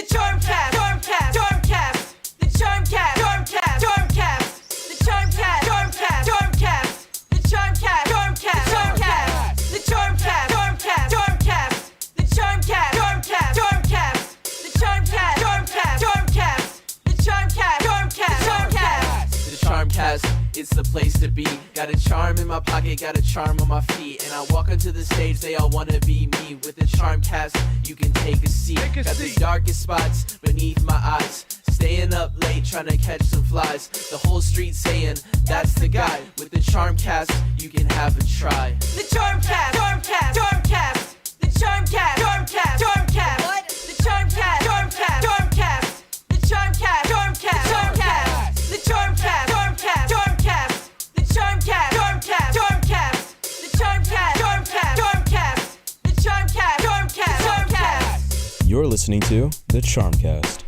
The Charmcast, Charmcast, Charmcast. The Charmcast, Charmcast, Charmcast. The Charmcast, Charmcast, Charmcast. The Charmcast, Charmcast, Charmcast. The Charmcast, Charmcast, Charmcast. The Charmcast, Charmcast, Charmcast. The Charmcast, Charmcast, Charmcast. The Charmcast, Charmcast, Charmcast. The Charmcast, it's the place to be. Got a charm in my pocket, got a charm on my feet. And I walk onto the stage, they all wanna be me. With the Charmcast, you can take a seat. Got the darkest spots beneath my eyes. Staying up late, trying to catch some flies. The whole street saying, that's the guy. With the Charmcast, you can have a try. The Charmcast, Charmcast, Charmcast. The Charmcast, Charmcast, Charmcast. What? The Charmcast, Charmcast, Charmcast. The Charmcast, Charmcast, Charmcast. The Charmcast, Charmcast, Charmcast. The Charmcast, Charmcast, Charmcast. The Charmcast, Charmcast, Charmcast. The Charmcast, Charmcast, Charmcast. You're listening to the Charmcast.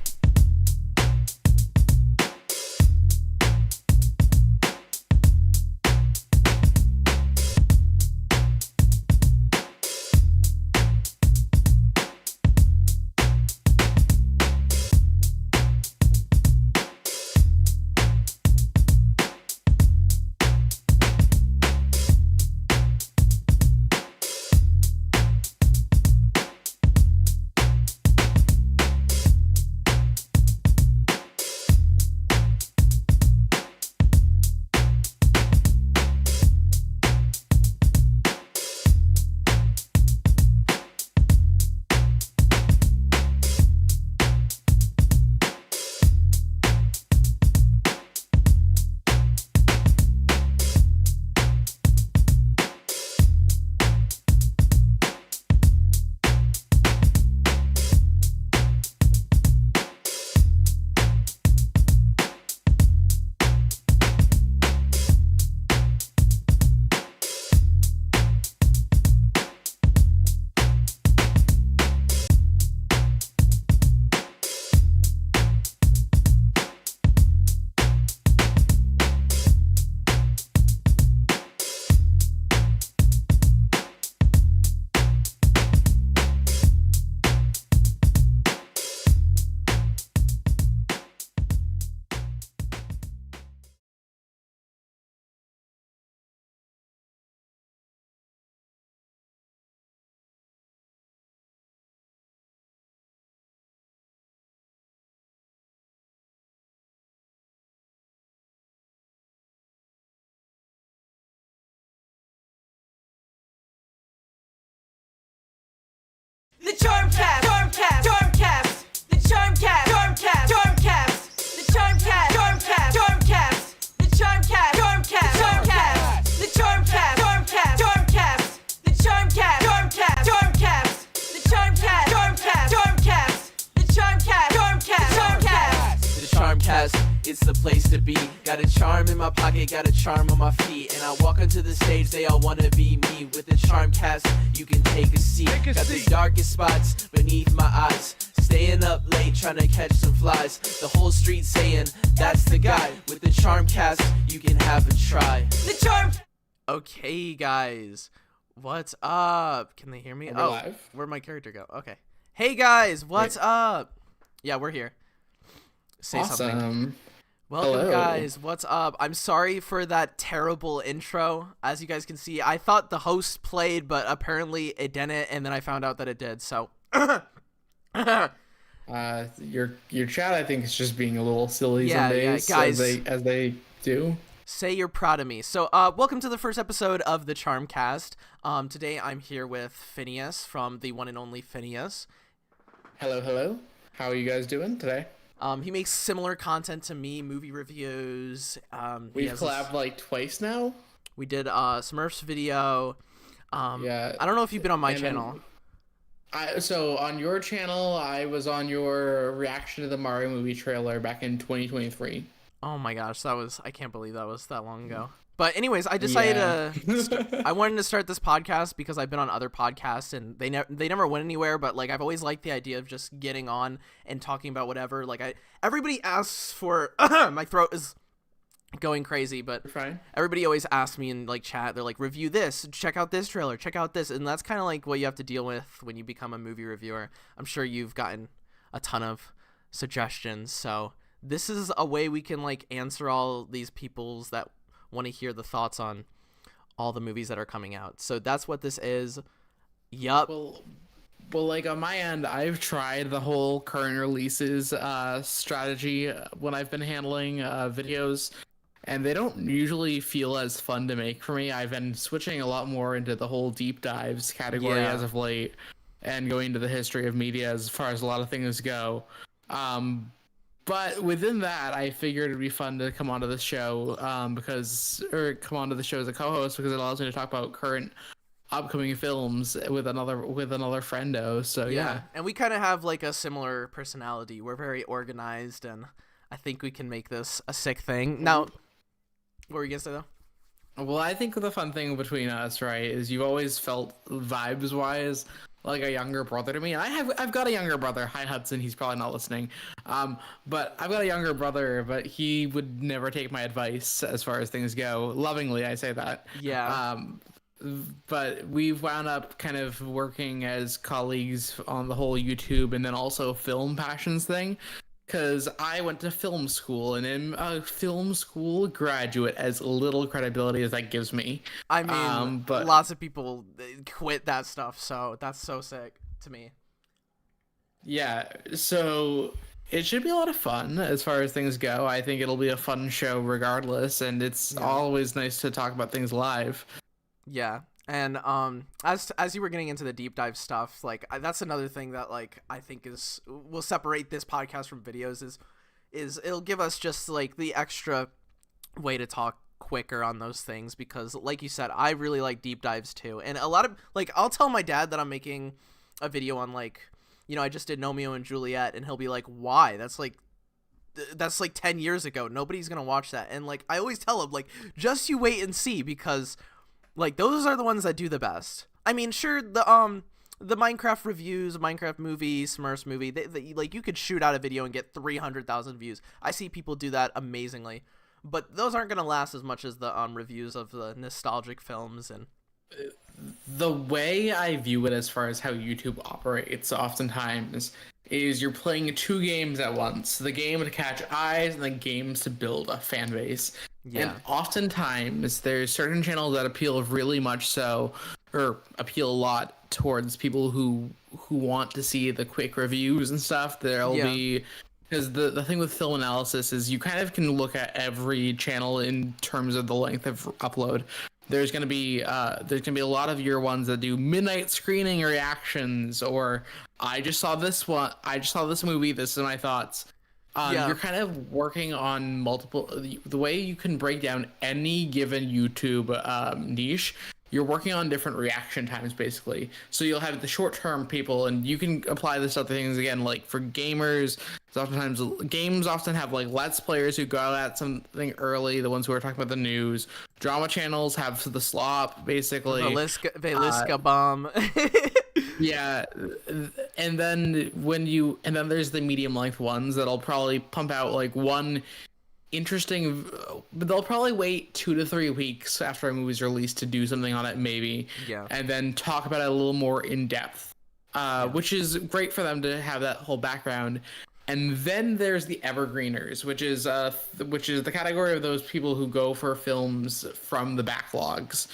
The Charmcast, Charmcast, Charmcast. The Charmcast, Charmcast, Charmcast. The Charmcast, Charmcast, Charmcast. The Charmcast, Charmcast, Charmcast. The Charmcast, Charmcast, Charmcast. The Charmcast, Charmcast, Charmcast. The Charmcast, Charmcast, Charmcast. The Charmcast, Charmcast, Charmcast. The Charmcast, it's the place to be. Got a charm in my pocket, got a charm on my feet. And I walk onto the stage, they all wanna be me. With the Charmcast, you can take a seat. Got the darkest spots beneath my eyes. Staying up late, trying to catch some flies. The whole street saying, that's the guy. With the Charmcast, you can have a try. The Charm. Okay, guys, what's up? Can they hear me? We're live. Where'd my character go? Okay. Hey, guys, what's up? Yeah, we're here. Say something. Awesome. Welcome, Hello. guys. What's up? I'm sorry for that terrible intro. As you guys can see, I thought the host played, but apparently it didn't, and then I found out that it did, so... Your chat, I think, is just being a little silly Yeah, some yeah, days, guys. as they do. Say you're proud of me. So, welcome to the first episode of the Charmcast. Today I'm here with Phineas from the one and only Phineas. Hello, hello. How are you guys doing today? He makes similar content to me, movie reviews. We've collabed like twice now. We did a Smurfs video. Yeah. I don't know if you've been on my And then- channel. So on your channel, I was on your reaction to the Mario movie trailer back in 2023. Oh my gosh, I can't believe that was that long ago. But anyways, I decided I wanted to start this podcast because I've been on other podcasts and they never went anywhere, but like I've always liked the idea of just getting on and talking about whatever. Like everybody asks for my throat is going crazy, but Fine. everybody always asks me in like chat, they're like, review this, check out this trailer, check out this, and that's kind of like what you have to deal with when you become a movie reviewer. I'm sure you've gotten a ton of suggestions. So this is a way we can like answer all these people's that want to hear the thoughts on all the movies that are coming out. So that's what this is. Yup. Well, like on my end, I've tried the whole current releases strategy when I've been handling videos, and they don't usually feel as fun to make for me. I've been switching a lot more into the whole deep dives category Yeah. as of late, and going into the history of media as far as a lot of things go. But within that, I figured it'd be fun to come onto the show come onto the show as a co-host because it allows me to talk about current upcoming films with another friendo. So yeah. And we kind of have like a similar personality. We're very organized, and I think we can make this a sick thing. Now, what were you gonna say though? Well, I think the fun thing between us, right, is you've always felt vibes-wise like a younger brother to me. And I've got a younger brother. Hi, Hudson. He's probably not listening. But I've got a younger brother, but he would never take my advice as far as things go. Lovingly, I say that. Yeah. But we've wound up kind of working as colleagues on the whole YouTube and then also film passions thing. Because I went to film school, and am a film school graduate, as little credibility as that gives me. I mean, but lots of people quit that stuff, so that's so sick to me. yeah, so it should be a lot of fun as far as things go. I think it'll be a fun show regardless, and it's always nice to talk about things live. Yeah. And as you were getting into the deep dive stuff, like that's another thing that like I think will separate this podcast from videos is it'll give us just like the extra way to talk quicker on those things, because like you said, I really like deep dives too. And a lot of like I'll tell my dad that I'm making a video on like, you know, I just did Romeo and Juliet, and he'll be like, why? That's like 10 years ago. Nobody's gonna watch that. And like I always tell him, like, just you wait and see, because like those are the ones that do the best. I mean, sure, the Minecraft reviews, Minecraft movie, Smurfs movie, they like you could shoot out a video and get 300,000 views. I see people do that amazingly, but those aren't gonna last as much as the reviews of the nostalgic films. And The way I view it as far as how YouTube operates oftentimes is you're playing two games at once. The game to catch eyes and the games to build a fan base. Yeah. And oftentimes there's certain channels that appeal really much so, or appeal a lot towards people who want to see the quick reviews and stuff. There'll be, because the thing with film analysis is you kind of can look at every channel in terms of the length of upload. There's gonna be a lot of your ones that do midnight screening reactions, or I just saw this movie, this is my thoughts. You're kind of working on multiple. The way you can break down any given YouTube niche, you're working on different reaction times basically. So you'll have the short-term people, and you can apply this to other things again. Like for gamers, sometimes games often have like let's players who go at something early, the ones who are talking about the news. Drama channels have the slop basically. Velisca bomb. Yeah, and then there's the medium length ones that'll probably pump out like one interesting, but they'll probably wait 2 to 3 weeks after a movie's released to do something on it maybe. Yeah. And then talk about it a little more in depth, which is great for them to have that whole background. And then there's the evergreeners, which is the category of those people who go for films from the backlogs.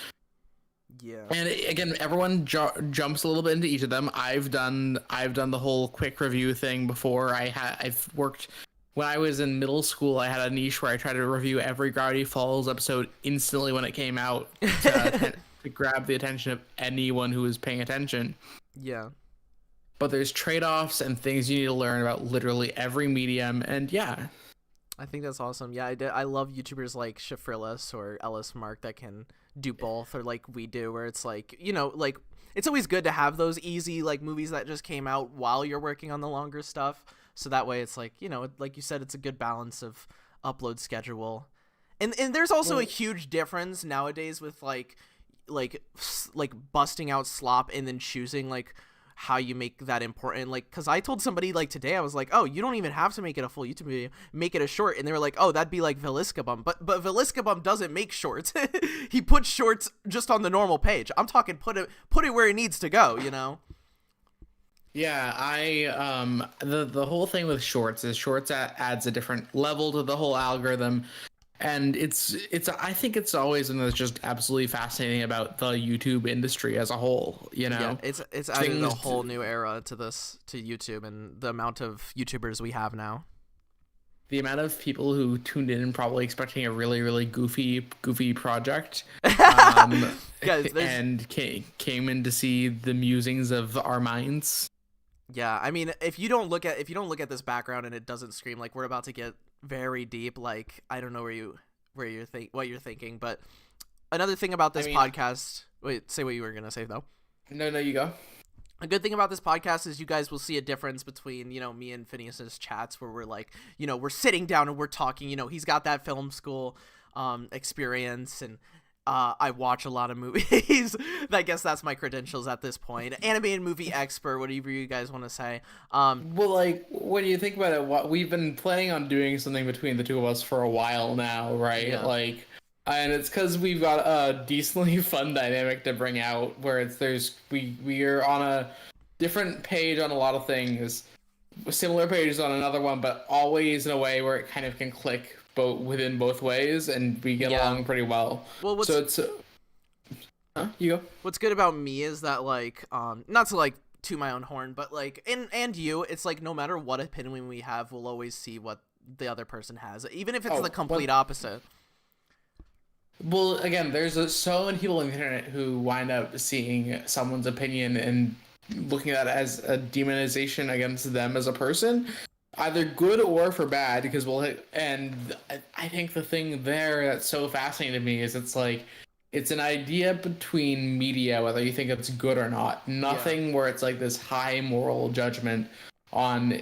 Yeah. And again, everyone jumps a little bit into each of them. I've done the whole quick review thing before. I've worked when I was in middle school. I had a niche where I tried to review every Gravity Falls episode instantly when it came out to grab the attention of anyone who was paying attention. Yeah. But there's trade-offs and things you need to learn about literally every medium, and yeah. I think that's awesome. Yeah, I love YouTubers like Shifrillis or Ellis Mark that can do both, or like we do, where it's like, you know, like it's always good to have those easy like movies that just came out while you're working on the longer stuff. So that way it's like, you know, like you said, it's a good balance of upload schedule. And there's also a huge difference nowadays with like busting out slop and then choosing like how you make that important. Like, because I told somebody like today, I was like, oh, you don't even have to make it a full YouTube video, make it a short. And they were like, oh, that'd be like Velisca Bum, but Velisca Bum doesn't make shorts. He puts shorts just on the normal page. I'm talking put it where it needs to go, you know. Yeah, the whole thing with shorts is adds a different level to the whole algorithm, and it's I think it's always something that's just absolutely fascinating about the YouTube industry as a whole. You know, Yeah, it's added a whole new era to YouTube and the amount of YouTubers we have now. The amount of people who tuned in probably expecting a really, really goofy project, and came in to see the musings of our minds. Yeah, I mean, if you don't look at this background and it doesn't scream like we're about to get very deep, like I don't know what you're thinking, but another thing about this podcast. Wait, say what you were gonna say though. No, you go. A good thing about this podcast is you guys will see a difference between, me and Phineas's chats where we're like, we're sitting down and we're talking, he's got that film school experience, and I watch a lot of movies. I guess that's my credentials at this point. Animated movie expert, whatever you guys want to say. Well, like, when you think about it, we've been planning on doing something between the two of us for a while now, right? Yeah. Like, and it's because we've got a decently fun dynamic to bring out where we are on a different page on a lot of things, similar pages on another one, but always in a way where it kind of can click within both ways, and we get along pretty well. Well, so it's you go. What's good about me is that, like, not to like to my own horn, but like, and you, it's like no matter what opinion we have, we'll always see what the other person has, even if it's the complete opposite. Well, again, there's so many people on the internet who wind up seeing someone's opinion and looking at it as a demonization against them as a person, either good or for bad. Because and I think the thing there that's so fascinating to me is it's an idea between media, whether you think it's good or not. Nothing where it's like this high moral judgment on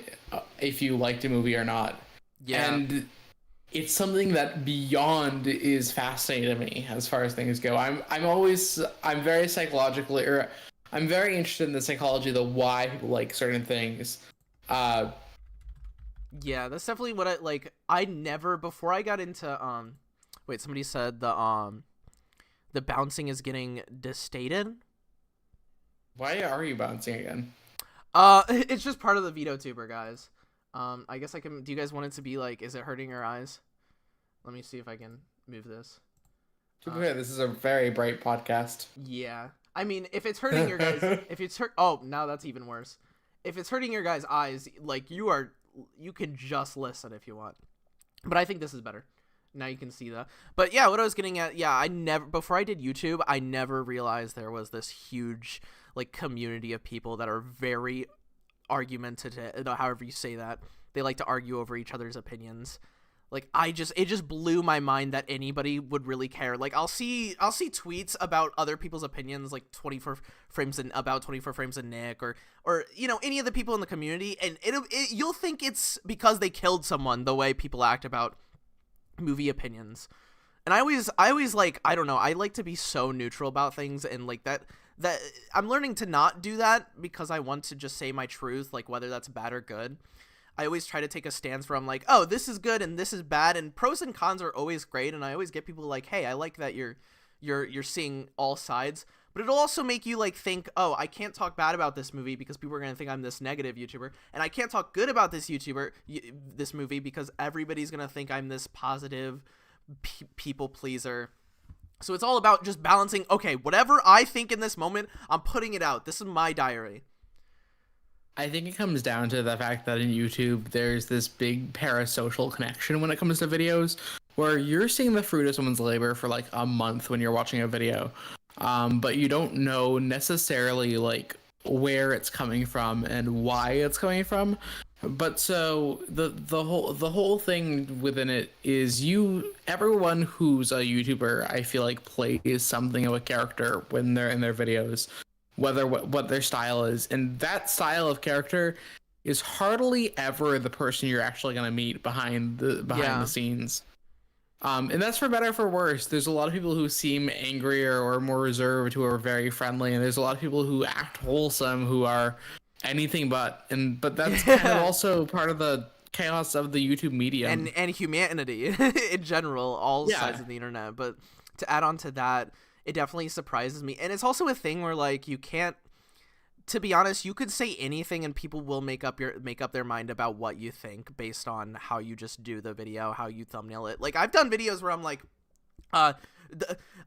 if you liked a movie or not. Yeah. And it's something that beyond is fascinating to me as far as things go. I'm very interested in the psychology of the why people like certain things. Yeah, that's definitely what I like. I never, before I got into wait, somebody said the bouncing is getting disstated. Why are you bouncing again? It's just part of the VideoTuber, guys. I guess I can. Do you guys want it to be like? Is it hurting your eyes? Let me see if I can move this. To be fair, this is a very bright podcast. Yeah, I mean, if it's hurting your guys, now that's even worse. If it's hurting your guys' eyes, like you can just listen if you want. But I think this is better. Now you can see that. But yeah, what I was getting at, before I did YouTube, I never realized there was this huge like community of people that are very argumentative, however you say that. They like to argue over each other's opinions. Like it just blew my mind that anybody would really care. Like I'll see tweets about other people's opinions, like 24 frames and Nick, or any of the people in the community, and you'll think it's because they killed someone the way people act about movie opinions. And I always like, I don't know, I like to be so neutral about things, and like that I'm learning to not do that because I want to just say my truth, like whether that's bad or good. I always try to take a stance where I'm like, oh, this is good and this is bad, and pros and cons are always great, and I always get people like, hey, I like that you're seeing all sides. But it'll also make you like think, oh, I can't talk bad about this movie because people are going to think I'm this negative YouTuber, and I can't talk good about this movie because everybody's going to think I'm this positive people pleaser. So it's all about just balancing, okay, whatever I think in this moment, I'm putting it out. This is my diary. I think it comes down to the fact that in YouTube, there's this big parasocial connection when it comes to videos, where you're seeing the fruit of someone's labor for like a month when you're watching a video, but you don't know necessarily like where it's coming from and why it's coming from. But so the whole thing within it is everyone who's a YouTuber, I feel like, plays something of a character when they're in their videos, whether what their style is, and that style of character is hardly ever the person you're actually going to meet behind the scenes. And that's for better or for worse. There's a lot of people who seem angrier or more reserved who are very friendly, and there's a lot of people who act wholesome who are anything but that's kind of also part of the chaos of the YouTube medium and humanity in general, all sides of the internet. But to add on to that, it definitely surprises me. And it's also a thing where like you can't to be honest, you could say anything and people will make up their mind about what you think based on how you just do the video, how you thumbnail it. Like, I've done videos where I'm like,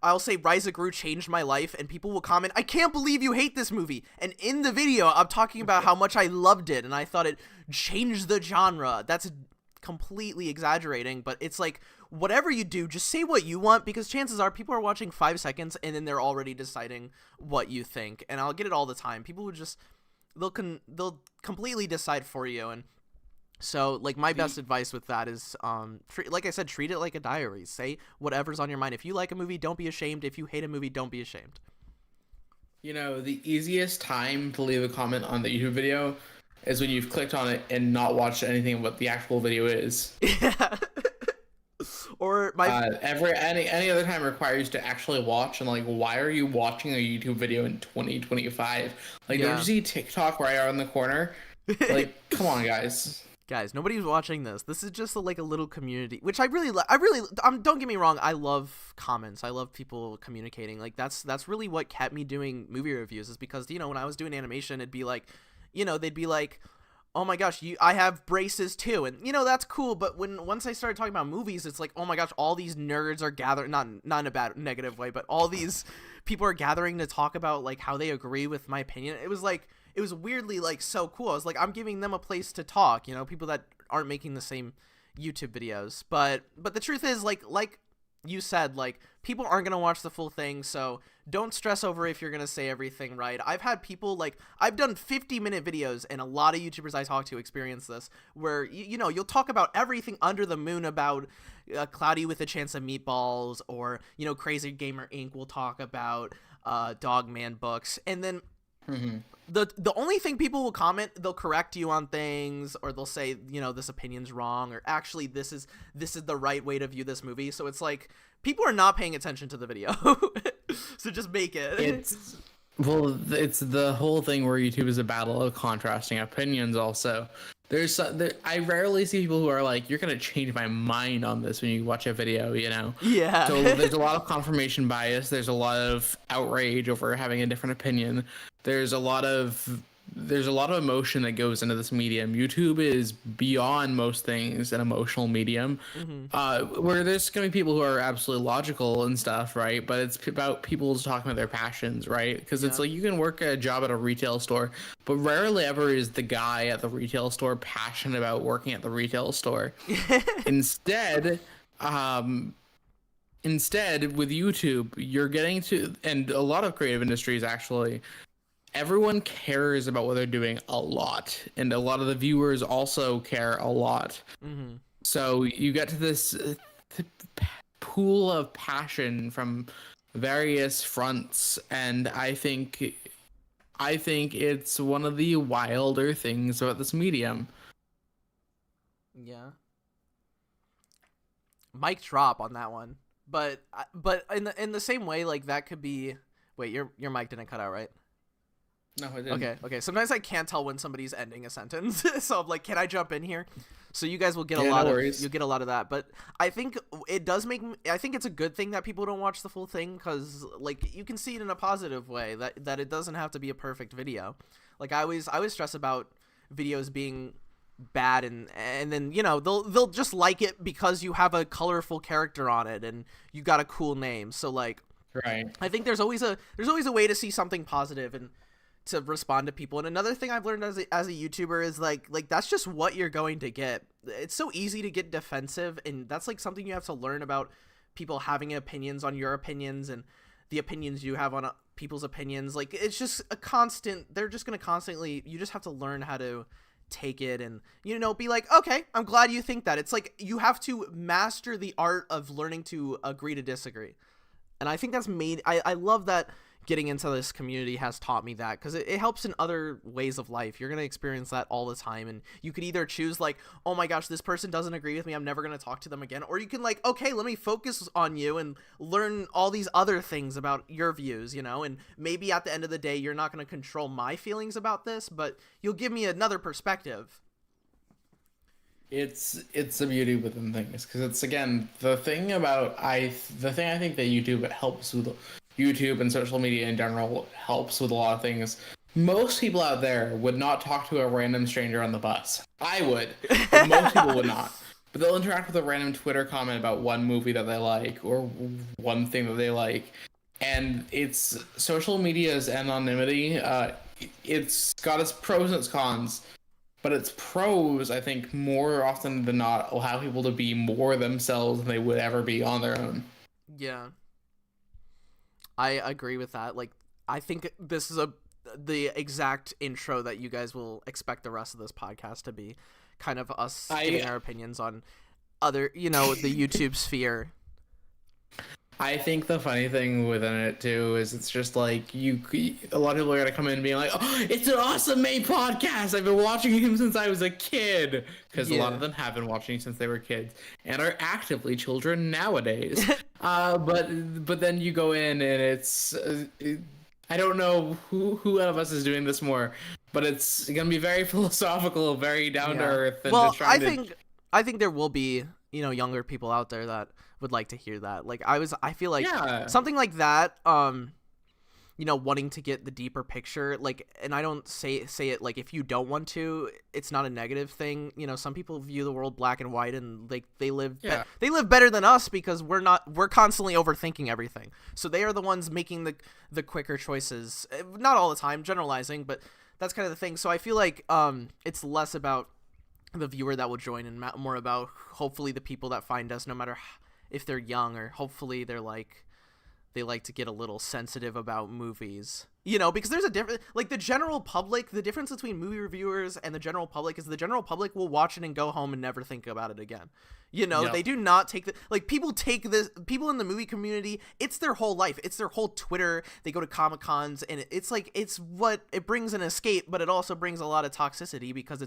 I'll say Rise of Gru changed my life, and people will comment, I can't believe you hate this movie. And in the video, I'm talking about how much I loved it and I thought it changed the genre. That's completely exaggerating, but it's like, whatever you do, just say what you want, because chances are people are watching 5 seconds and then they're already deciding what you think. And I'll get it all the time. People would just, they'll completely decide for you. And so, like, my best advice with that is, like I said, treat it like a diary. Say whatever's on your mind. If you like a movie, don't be ashamed. If you hate a movie, don't be ashamed. You know, the easiest time to leave a comment on the YouTube video is when you've clicked on it and not watched anything of what the actual video is. Yeah. Or any other time requires to actually watch, and like, why are you watching a YouTube video in 2025? Like, don't you see TikTok right around the corner? Like, come on, guys. Guys, nobody's watching this. This is just like a little community, which I really don't get me wrong, I love comments. I love people communicating. Like, that's really what kept me doing movie reviews, is because, you know, when I was doing animation, it'd be like, you know, they'd be like, oh my gosh, I have braces too, and you know, that's cool. But once I started talking about movies, it's like, oh my gosh, all these nerds are gathering, not in a bad negative way, but all these people are gathering to talk about like how they agree with my opinion. It was like, it was weirdly like so cool. I was like, I'm giving them a place to talk, you know, people that aren't making the same YouTube videos. But the truth is, like you said, like, people aren't gonna watch the full thing, so don't stress over if you're gonna say everything right. I've had people, like, I've done 50-minute videos, and a lot of YouTubers I talk to experience this, where you know, you'll talk about everything under the moon about Cloudy with a Chance of Meatballs, or, you know, Crazy Gamer Inc. will talk about Dogman books, and then the only thing people will comment, they'll correct you on things, or they'll say, you know, this opinion's wrong, or actually this is the right way to view this movie. So it's like, people are not paying attention to the video. So just make it. It's the whole thing where YouTube is a battle of contrasting opinions. Also, I rarely see people who are like, you're gonna change my mind on this when you watch a video, you know? Yeah. So there's a lot of confirmation bias. There's a lot of outrage over having a different opinion. There's a lot of emotion that goes into this medium. YouTube is beyond most things an emotional medium, where there's going to be people who are absolutely logical and stuff, right? But it's about people talking about their passions, right? Because it's like, you can work a job at a retail store, but rarely ever is the guy at the retail store passionate about working at the retail store. Instead, with YouTube, you're getting to, and a lot of creative industries actually, everyone cares about what they're doing a lot, and a lot of the viewers also care a lot. So you get to this pool of passion from various fronts, and I think it's one of the wilder things about this medium. Yeah. Mic drop on that one. But in the same way, like, that could be, wait, your mic didn't cut out, right? No, I didn't. Okay. Sometimes I can't tell when somebody's ending a sentence, so I'm like, can I jump in here? So you guys will get you'll get a lot of that. But I think it does I think it's a good thing that people don't watch the full thing, because, like, you can see it in a positive way, that it doesn't have to be a perfect video. Like, I always stress about videos being bad, and then, you know, they'll just like it because you have a colorful character on it and you got a cool name. So, like, right, I think there's always a way to see something positive and to respond to people. And another thing I've learned as a YouTuber is like that's just what you're going to get. It's so easy to get defensive, and that's like something you have to learn about people having opinions on your opinions and the opinions you have on people's opinions. Like, it's just a constant, they're just going to constantly, you just have to learn how to take it and, you know, be like, okay, I'm glad you think that. It's like, you have to master the art of learning to agree to disagree. And I think that's I love that getting into this community has taught me that, because it helps in other ways of life. You're going to experience that all the time, and you could either choose like, oh my gosh, this person doesn't agree with me, I'm never going to talk to them again, or you can like, okay, let me focus on you and learn all these other things about your views, you know, and maybe at the end of the day, you're not going to control my feelings about this, but you'll give me another perspective. It's the beauty within things, because it's, again, the thing I think that YouTube helps with, YouTube and social media in general helps with a lot of things, most people out there would not talk to a random stranger on the bus. I would, but most people would not. But they'll interact with a random Twitter comment about one movie that they like or one thing that they like. And it's social media's anonymity. It's got its pros and its cons. But its pros, I think, more often than not, allow people to be more themselves than they would ever be on their own. Yeah. I agree with that. Like, I think this is the exact intro that you guys will expect the rest of this podcast to be. Kind of us giving our opinions on other, the YouTube sphere. I think the funny thing within it too is it's just like a lot of people are gonna come in and be like, "Oh, it's an awesome made podcast. I've been watching him since I was a kid," because a lot of them have been watching since they were kids and are actively children nowadays. But then you go in and it's I don't know who out of us is doing this more, but it's gonna be very philosophical, very down to earth. And well, I think there will be younger people out there that would like to hear that. Like I feel like something like that, wanting to get the deeper picture, like, and I don't say it like if you don't want to, it's not a negative thing. Some people view the world black and white, and like they live better than us because we're constantly overthinking everything. So they are the ones making the quicker choices. Not all the time, generalizing, but that's kind of the thing. So I feel like it's less about the viewer that will join and more about hopefully the people that find us, no matter if they're young, or hopefully they like to get a little sensitive about movies, because there's a difference. Like the general public, the difference between movie reviewers and the general public is the general public will watch it and go home and never think about it again. They do not take people in the movie community, it's their whole life. It's their whole Twitter. They go to Comic-Cons and it's like, it's what it brings an escape, but it also brings a lot of toxicity because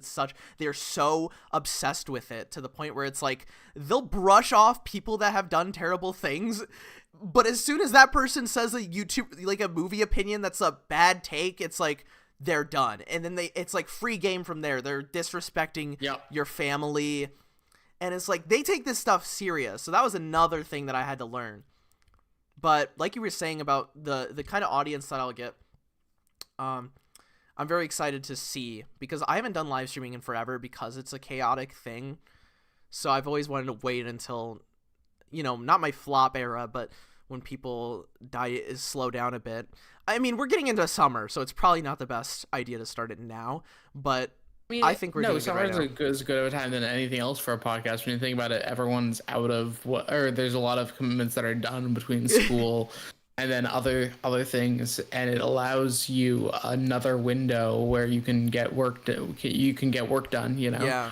they're so obsessed with it to the point where it's like, they'll brush off people that have done terrible things. But as soon as that person says a movie opinion that's a bad take, it's like, they're done. And then it's like free game from there. They're disrespecting your family. And it's like, they take this stuff serious. So that was another thing that I had to learn. But like you were saying about the kind of audience that I'll get, I'm very excited to see, because I haven't done live streaming in forever because it's a chaotic thing. So I've always wanted to wait until, not my flop era, but when people slow down a bit. I mean, we're getting into summer, so it's probably not the best idea to start it now, but I think we're doing it right now. Summer's as good of a time than anything else for a podcast. When you think about it, everyone's out of there's a lot of commitments that are done between school and then other things, and it allows you another window where you can get work done. Yeah.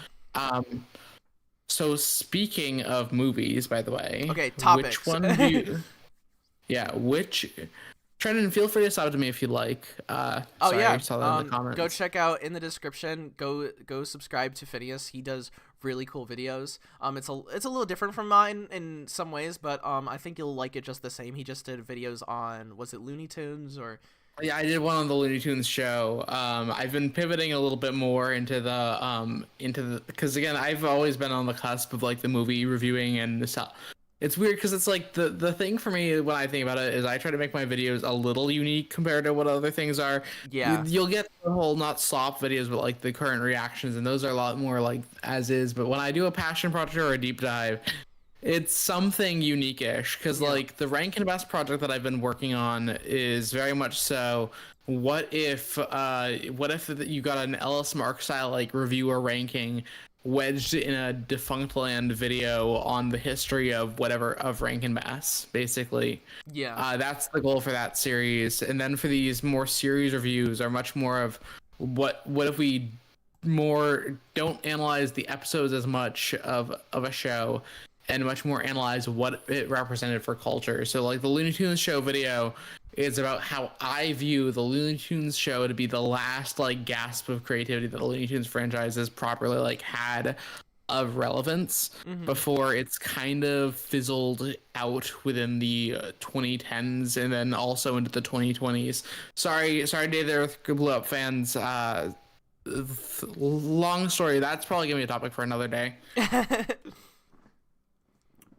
So speaking of movies, by the way, topics. Which one do you? Trenton, feel free to stop to me if you like. I saw that in the comments. Go check out in the description. Go subscribe to Phineas. He does really cool videos. It's a little different from mine in some ways, but I think you'll like it just the same. He just did videos on, was it Looney Tunes or? Yeah, I did one on the Looney Tunes show. I've been pivoting a little bit more into the because again, I've always been on the cusp of like the movie reviewing and the stuff. It's weird because it's like the thing for me when I think about it is I try to make my videos a little unique compared to what other things are. Yeah. You'll get the whole not slop videos, but like the current reactions, and those are a lot more like as is. But when I do a passion project or a deep dive, it's something unique-ish because like the Rankin Bass project that I've been working on is very much so. What if you got an Ellis Mark style like reviewer ranking wedged in a Defunct Land video on the history of Rankin Bass, basically. Yeah. That's the goal for that series. And then for these more series reviews are much more of what if we more don't analyze the episodes as much of a show and much more analyze what it represented for culture. So like the Looney Tunes show video is about how I view the Looney Tunes show to be the last like gasp of creativity that the Looney Tunes franchise has properly like had of relevance before it's kind of fizzled out within the 2010s and then also into the 2020s. Sorry, Day the Earth Blew Up fans. Long story. That's probably gonna be a topic for another day.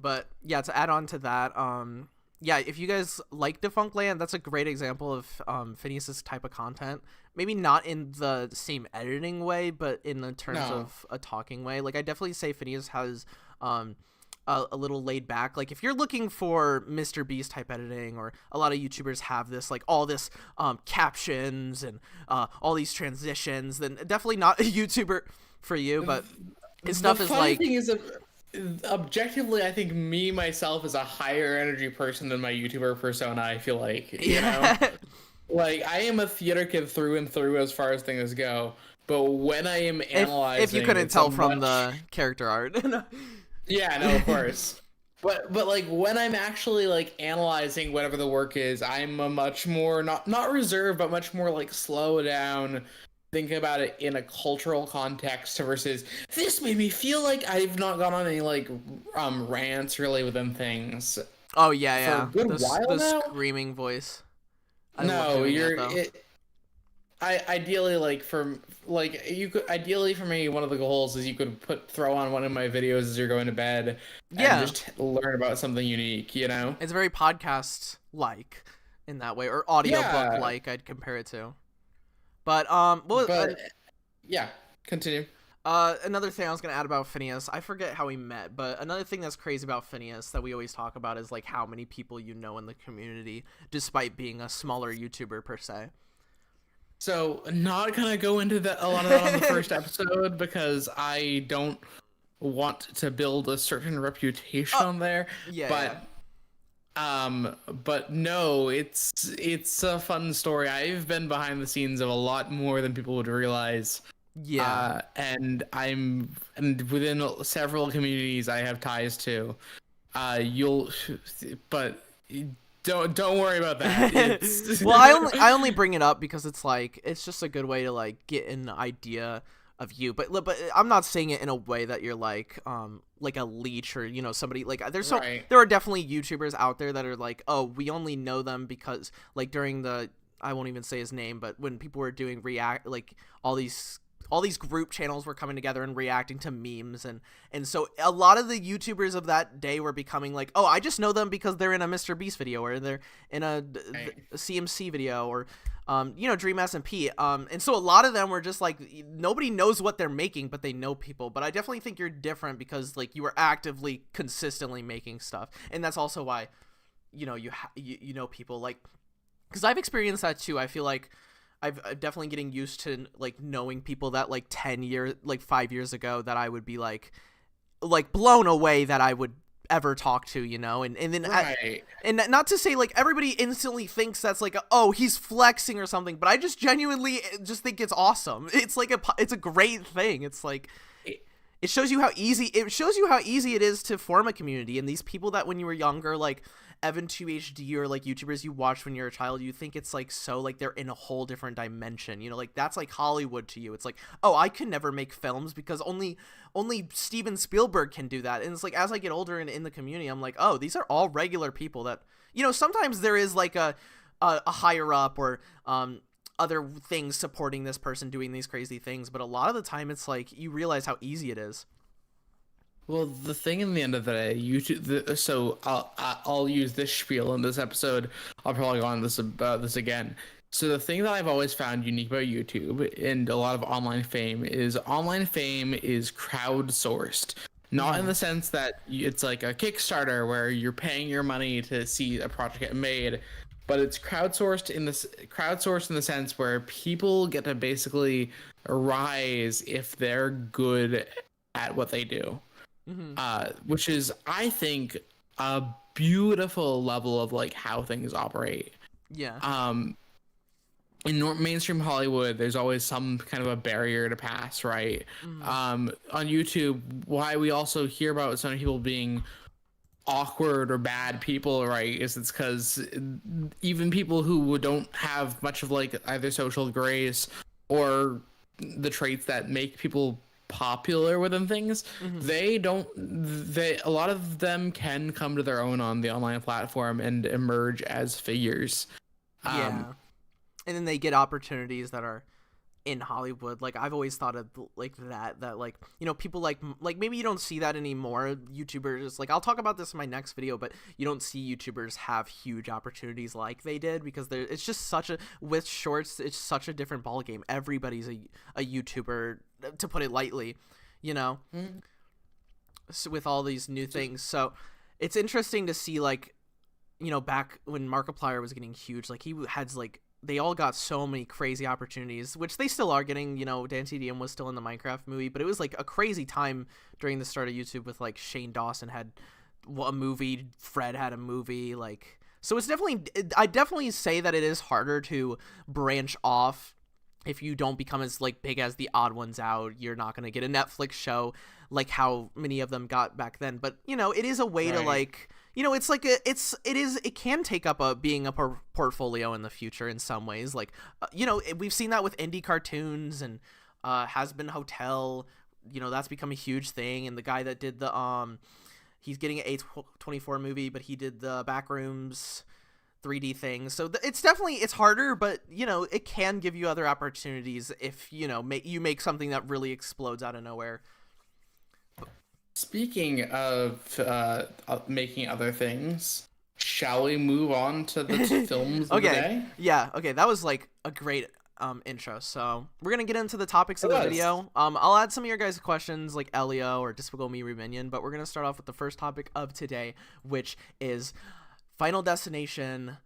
But yeah, to add on to that, yeah, if you guys like Defunctland, that's a great example of Phineas's type of content. Maybe not in the same editing way, but in the terms of a talking way. Like, I definitely say Phineas has a little laid back. Like, if you're looking for Mr. Beast type editing, or a lot of YouTubers have this, like, all this captions and all these transitions, then definitely not a YouTuber for you. But his stuff is like... The funny thing is, objectively, I think me myself is a higher energy person than my YouTuber persona. I feel like, you know, like, I am a theater kid through and through as far as things go. But when I am analyzing, if you couldn't tell from the character art, yeah, no, of course. But like, when I'm actually like analyzing whatever the work is, I'm a much more not reserved, but much more like slow down. Thinking about it in a cultural context versus this made me feel like I've not gone on any like rants really within things. Oh yeah, for a good while the now. Screaming voice. Ideally, like, for like, you could ideally for me, one of the goals is you could throw on one of my videos as you're going to bed and just learn about something unique, you know. It's very podcast like in that way, or audiobook like I'd compare it to. But yeah, continue. Another thing I was gonna add about Phineas, I forget how we met, but another thing that's crazy about Phineas that we always talk about is like how many people you know in the community, despite being a smaller YouTuber per se. So, not gonna go into a lot of that on the first episode because I don't want to build a certain reputation on there. Yeah. But no, it's a fun story. I've been behind the scenes of a lot more than people would realize. Yeah. And within several communities I have ties to. Don't worry about that. Well, I only bring it up because it's like it's just a good way to like get an idea of you, but I'm not saying it in a way that you're like a leech or, you know, somebody like there are definitely YouTubers out there that are like, oh, we only know them because like during the, I won't even say his name, but when people were doing react, like all these group channels were coming together and reacting to memes, and so a lot of the YouTubers of that day were becoming like, oh, I just know them because they're in a Mr. Beast video, or they're in a CMC video, or you know, Dream SMP, and so a lot of them were just like, nobody knows what they're making, but they know people. But I definitely think you're different because like you were actively consistently making stuff, and that's also why, you know, you know people, like, because I've experienced that too. I feel like I'm definitely getting used to like knowing people that like 5 years ago that I would be like blown away that I would ever talk to, you know, and then and not to say like everybody instantly thinks that's like oh, he's flexing or something, but I just genuinely just think it's awesome. It's like it's a great thing. It's like it shows you how easy it is to form a community, and these people that when you were younger, like Evan 2HD or like YouTubers you watched when you're a child, you think it's like so like they're in a whole different dimension, you know, like that's like Hollywood to you. It's like, oh, I could never make films because only Steven Spielberg can do that. And it's like as I get older and in the community, I'm like, oh, these are all regular people that, you know, sometimes there is like a higher up or other things supporting this person doing these crazy things, but a lot of the time it's like you realize how easy it is. Well, the thing in the end of the day, YouTube. So I'll use this spiel in this episode. I'll probably go on this again. So the thing that I've always found unique about YouTube and a lot of online fame is crowdsourced. Not in the sense that it's like a Kickstarter where you're paying your money to see a project get made, but it's crowdsourced in the sense where people get to basically rise if they're good at what they do. Which is, I think, a beautiful level of like how things operate. Yeah. In mainstream Hollywood, there's always some kind of a barrier to pass, right? On YouTube, why we also hear about so many people being awkward or bad people, right, is it's because even people who don't have much of like either social grace or the traits that make people popular within things, a lot of them can come to their own on the online platform and emerge as figures. And then they get opportunities that are in Hollywood. Like I've always thought of like that like, you know, people like maybe you don't see that anymore. YouTubers, like I'll talk about this in my next video, but you don't see YouTubers have huge opportunities like they did, because it's just such a, with shorts, it's such a different ball game. Everybody's a YouTuber, to put it lightly, you know. So with all these new things. So it's interesting to see, like, you know, back when Markiplier was getting huge, like he had like, they all got so many crazy opportunities, which they still are getting. You know, Dan TDM was still in the Minecraft movie, but it was like a crazy time during the start of YouTube with like Shane Dawson had a movie, Fred had a movie, like, so it's definitely, I definitely say that it is harder to branch off. If you don't become as like big as the odd ones out, you're not going to get a Netflix show like how many of them got back then. But, you know, it is a way to like, you know, it's like it can take up being a portfolio in the future in some ways. Like, you know, we've seen that with indie cartoons and Has Been Hotel, you know, that's become a huge thing. And the guy that did the, he's getting an A24 movie, but he did the Backrooms 3D things. So it's definitely, it's harder, but, you know, it can give you other opportunities if, you know, you make something that really explodes out of nowhere. Speaking of making other things, shall we move on to the films of the day? Yeah, okay, that was like a great intro. So we're gonna get into the topics of the video. I'll add some of your guys' questions like Elio or Despicable Me Reminion, but we're gonna start off with the first topic of today, which is Final Destination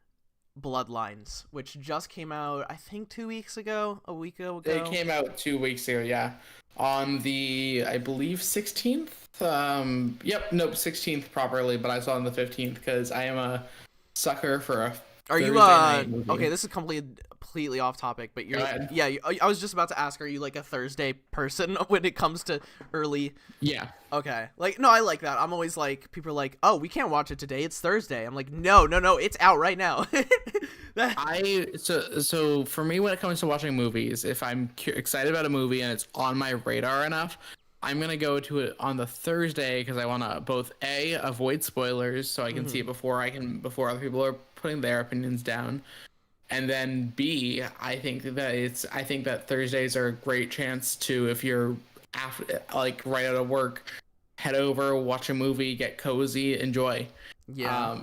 Bloodlines, which just came out, I think 2 weeks ago, a week ago. It came out 2 weeks ago, yeah. On the, I believe, 16th? 16th properly, but I saw it on the 15th because I am a sucker for a Thursday night movie. Okay, this is completely off topic, but I was just about to ask, are you like a Thursday person when it comes to early? Yeah. Okay. Like, no, I like that. I'm always like, people are like, oh, we can't watch it today, it's Thursday. I'm like, no, it's out right now. So for me, when it comes to watching movies, if I'm excited about a movie and it's on my radar enough, I'm gonna go to it on the Thursday because I want to both avoid spoilers so I can see it before other people are putting their opinions down, and then B, I think that Thursdays are a great chance to, if you're like right out of work, head over, watch a movie, get cozy, enjoy. Yeah.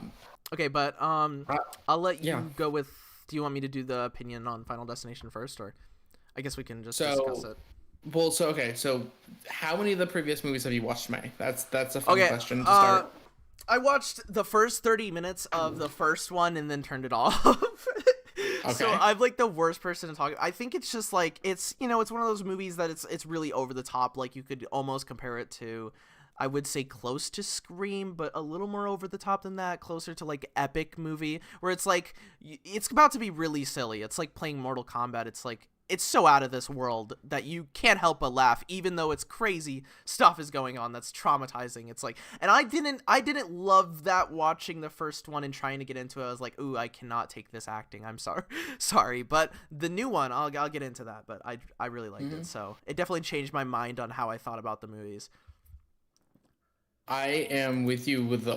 Okay, but I'll let you go with. Do you want me to do the opinion on Final Destination first, or I guess we can just discuss it. Well, so how many of the previous movies have you watched, May? That's a fun question to start. I watched the first 30 minutes of the first one and then turned it off. Okay. So I'm like the worst person to talk. I think it's just like, it's, you know, it's one of those movies that it's really over the top. Like you could almost compare it to, I would say close to Scream, but a little more over the top than that, closer to like epic movie, where it's like, it's about to be really silly. It's like playing Mortal Kombat. It's like, it's so out of this world that you can't help but laugh, even though it's crazy stuff is going on that's traumatizing. It's like, and I didn't love that watching the first one and trying to get into it. I was like, ooh, I cannot take this acting. I'm sorry. But the new one, I'll get into that. But I really liked it. So it definitely changed my mind on how I thought about the movies. I am with you with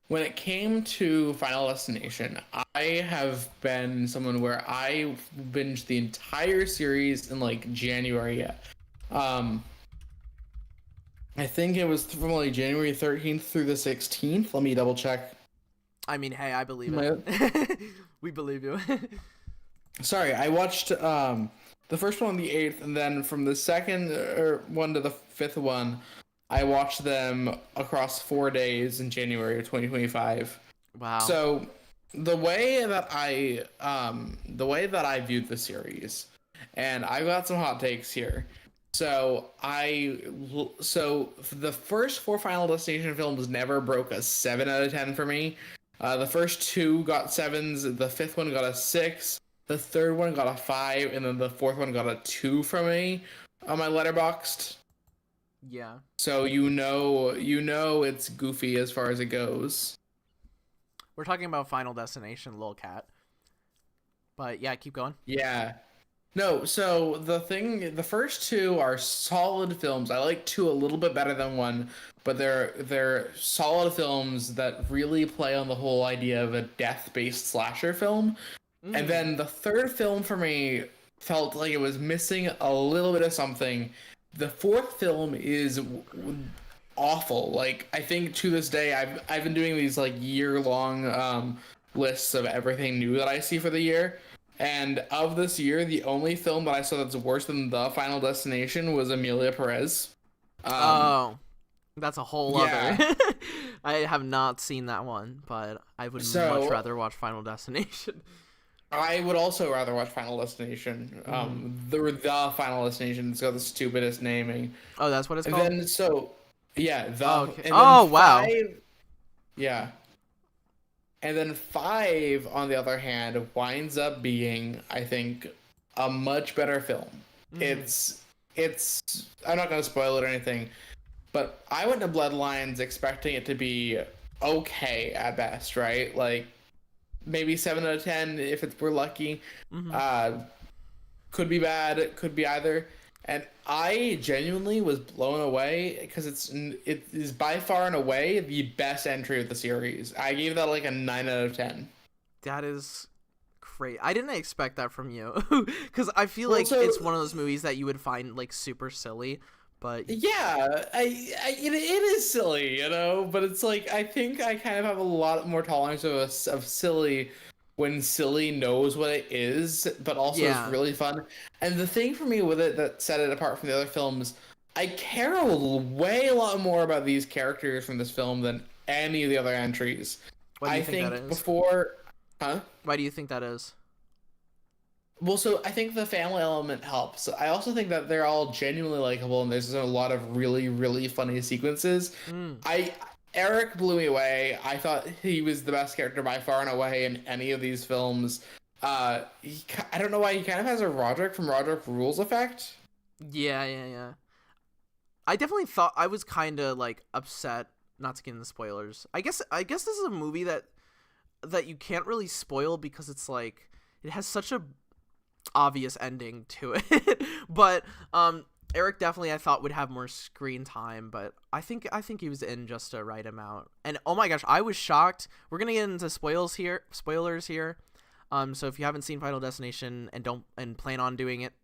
when it came to Final Destination, I have been someone where I binged the entire series in like January. I think it was from like January 13th through the 16th. Let me double check. I mean, hey, I believe it. We believe you. Sorry, I watched the first one on the 8th, and then from the second one to the 5th one, I watched them across 4 days in January of 2025. Wow. So the way that I viewed the series, and I got some hot takes here. So the first 4 Final Destination films never broke a 7 out of 10 for me. The first 2 got 7s, the 5th one got a 6, the 3rd one got a 5, and then the 4th one got a 2 from me on my Letterboxd. Yeah. So you know it's goofy as far as it goes. We're talking about Final Destination, Lil Cat. But yeah, keep going. Yeah. No, so the first 2 are solid films. I like 2 a little bit better than 1, but they're solid films that really play on the whole idea of a death-based slasher film. And then the third film for me felt like it was missing a little bit of something. The fourth film is awful. Like, I think to this day, I've been doing these like year-long lists of everything new that I see for the year. And of this year, the only film that I saw that's worse than The Final Destination was Emilia Perez. That's a whole other. I have not seen that one, but I would much rather watch Final Destination. I would also rather watch Final Destination. The Final Destination has got the stupidest naming. Oh, that's what it's called? And then, okay. Wow. Yeah. And then 5, on the other hand, winds up being, I think, a much better film. It's I'm not going to spoil it or anything, but I went to Bloodlines expecting it to be okay at best, right? Like, maybe 7 out of 10 if we're lucky. Could be bad, it could be either. And I genuinely was blown away because it is by far and away the best entry of the series. I gave that like a 9 out of 10. That is great. I didn't expect that from you because I feel like it's one of those movies that you would find like super silly. But yeah, it is silly, you know. But it's like I think I kind of have a lot more tolerance of silly when silly knows what it is, but also it's really fun. And the thing for me with it that set it apart from the other films, I care a lot more about these characters from this film than any of the other entries. Why do you think that is? Before, Why do you think that is? Well, so I think the family element helps. I also think that they're all genuinely likable, and there's a lot of really, really funny sequences. Eric blew me away. I thought he was the best character by far and away in any of these films. I don't know why he kind of has a Roderick from Roderick Rules effect. Yeah. I definitely thought I was kind of like upset. Not to get into spoilers. I guess this is a movie that you can't really spoil because it's like it has such a obvious ending to it. But Eric definitely I thought would have more screen time, but I think he was in just a right amount. And oh my gosh, I was shocked. We're gonna get into spoilers here. So if you haven't seen Final Destination and plan on doing it,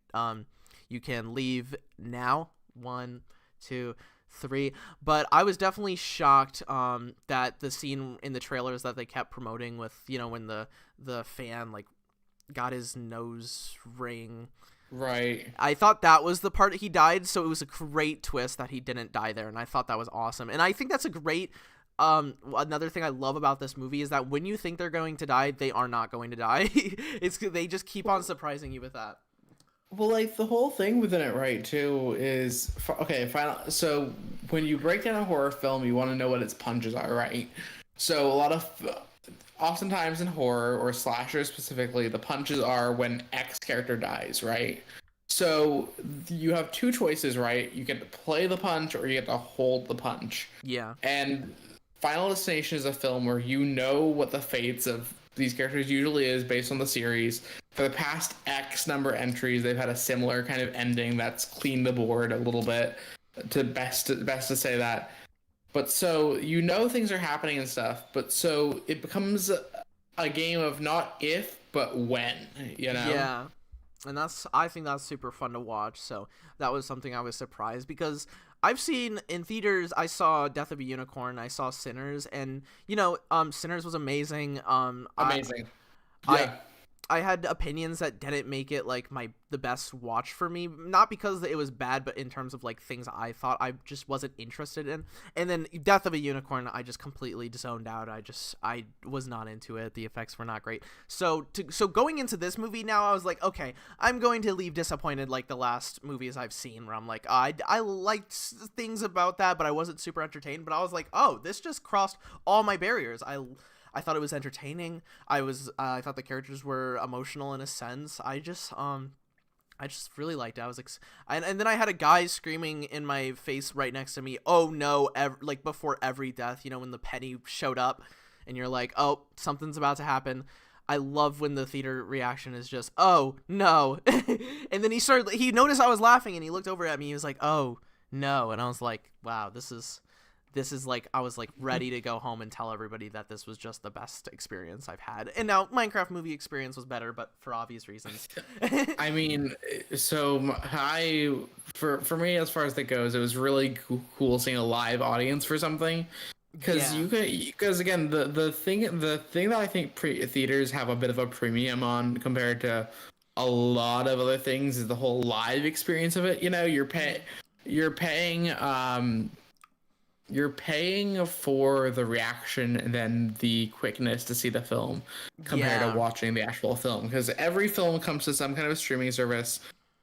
you can leave now. 1, 2, 3. But I was definitely shocked that the scene in the trailers that they kept promoting with, you know, when the fan like got his nose ring. Right. I thought that was the part that he died, so it was a great twist that he didn't die there, and I thought that was awesome. And I think that's a great another thing I love about this movie is that when you think they're going to die, they are not going to die. They just keep on surprising you with that. Well, like the whole thing within it, right, too, is so when you break down a horror film, you want to know what its punches are, right? So oftentimes in horror or slasher specifically, the punches are when X character dies, right? So you have 2 choices, right? You get to play the punch or you get to hold the punch. Yeah. And Final Destination is a film where you know what the fates of these characters usually is based on the series. For the past X number of entries, they've had a similar kind of ending that's cleaned the board a little bit, best to say that. But so you know things are happening and stuff, but so it becomes a game of not if, but when, you know? Yeah. And I think that's super fun to watch. So that was something I was surprised because I've seen in theaters, I saw Death of a Unicorn, I saw Sinners, and you know, Sinners was amazing. Amazing. I had opinions that didn't make it like the best watch for me, not because it was bad, but in terms of like things I thought I just wasn't interested in. And then Death of a Unicorn, I just completely zoned out. I was not into it. The effects were not great. So going into this movie now, I was like, okay, I'm going to leave disappointed like the last movies I've seen, where I'm like, I liked things about that, but I wasn't super entertained. But I was like, oh, this just crossed all my barriers. I thought it was entertaining. I thought the characters were emotional in a sense. I just really liked it. I was and then I had a guy screaming in my face right next to me, "Oh no!" Like before every death, you know, when the penny showed up, and you're like, "Oh, something's about to happen." I love when the theater reaction is just, "Oh no!" And then he noticed I was laughing, and he looked over at me. He was like, "Oh no!" And I was like, "Wow, this is this is like I was like ready to go home and tell everybody that this was just the best experience I've had. And now Minecraft movie experience was better, but for obvious reasons. I mean, so for me, as far as that goes, it was really cool seeing a live audience for something. Because again, the thing that I think theaters have a bit of a premium on compared to a lot of other things is the whole live experience of it. You know, you're paying for the reaction and then the quickness to see the film compared to watching the actual film. Because every film comes to some kind of streaming service,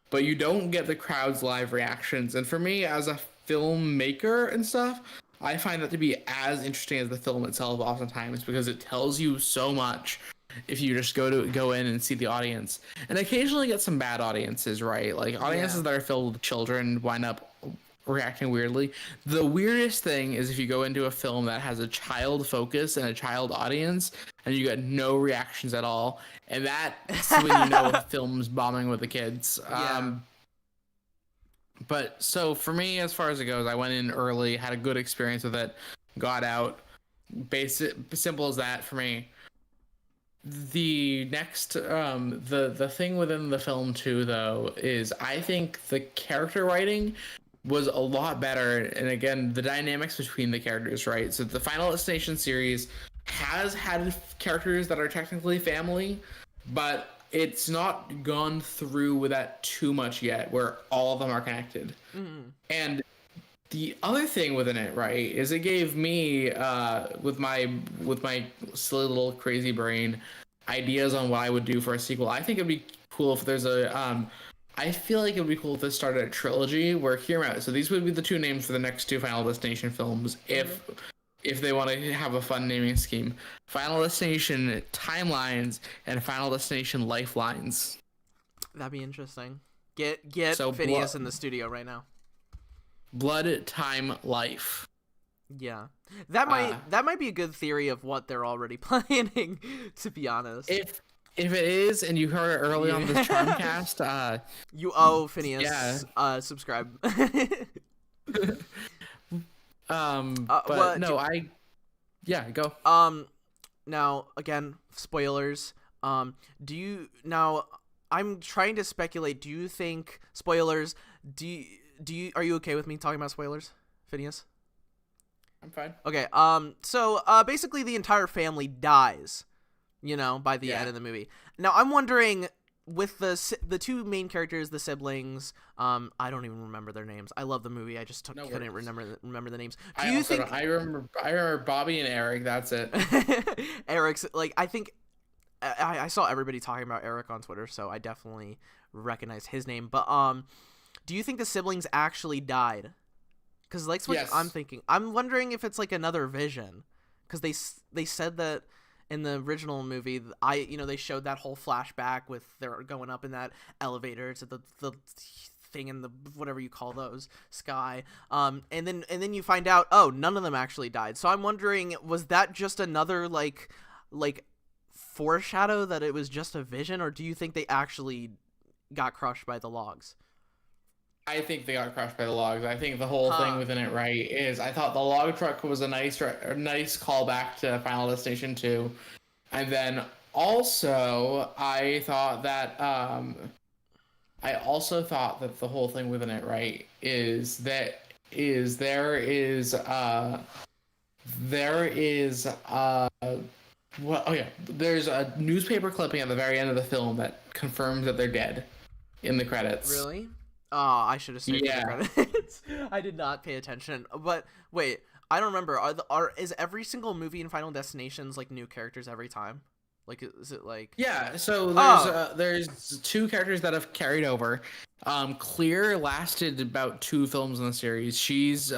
but you don't get the crowd's live reactions. And for me, as a filmmaker and stuff, I find that to be as interesting as the film itself oftentimes, because it tells you so much if you just go in and see the audience. And occasionally get some bad audiences, right? Like audiences that are filled with children wind up reacting weirdly. The weirdest thing is if you go into a film that has a child focus and a child audience and you get no reactions at all, and that's when you know the film's bombing with the kids. But so for me, as far as it goes, I went in early, had a good experience with it, got out. Basic, simple as that for me. The next, the thing within the film too, though, is I think the character writing was a lot better. And again, the dynamics between the characters, right? So the Final Destination series has had characters that are technically family, but it's not gone through with that too much yet, where all of them are connected. And the other thing within it, right, is it gave me, with my silly little crazy brain, ideas on what I would do for a sequel. I think it'd be cool if there's I feel like it would be cool if this started a trilogy where hear me out. So these would be the two names for the next two Final Destination films, if they want to have a fun naming scheme. Final Destination Timelines and Final Destination Lifelines. That'd be interesting. Get So Phineas in the studio right now. Blood, Time, Life. Yeah. That might be a good theory of what they're already planning, to be honest. If it is, and you heard it early on this Charmcast, you owe Phineas subscribe. But no, go. Now again, spoilers. I'm trying to speculate. Do you think spoilers? Are you okay with me talking about spoilers, Phineas? I'm fine. Okay. So basically, the entire family dies. By the end of the movie. Now I'm wondering, with the two main characters, the siblings, I don't even remember their names. I love the movie. I just couldn't remember the names. I remember Bobby and Eric. That's it. Eric's like, I think I saw everybody talking about Eric on Twitter, so I definitely recognize his name. But do you think the siblings actually died? Because like what yes. I'm thinking. I'm wondering if it's like another vision, because they said that. In the original movie, they showed that whole flashback with they're going up in that elevator to the thing in the whatever you call those sky, and then you find out, oh, none of them actually died. So I'm wondering, was that just another like foreshadow that it was just a vision, or do you think they actually got crushed by the logs? I think they got crushed by the logs. I think the whole thing within it, right, is I thought the log truck was a nice callback to Final Destination 2. And then also, I thought that the whole thing within it, right, there's a newspaper clipping at the very end of the film that confirms that they're dead in the credits. Really? Oh, I should have stayed for the credits. I did not pay attention. But wait, I don't remember. Is every single movie in Final Destinations like new characters every time? Like, is it like? Yeah. So there's two characters that have carried over. Clear lasted about 2 films in the series. She's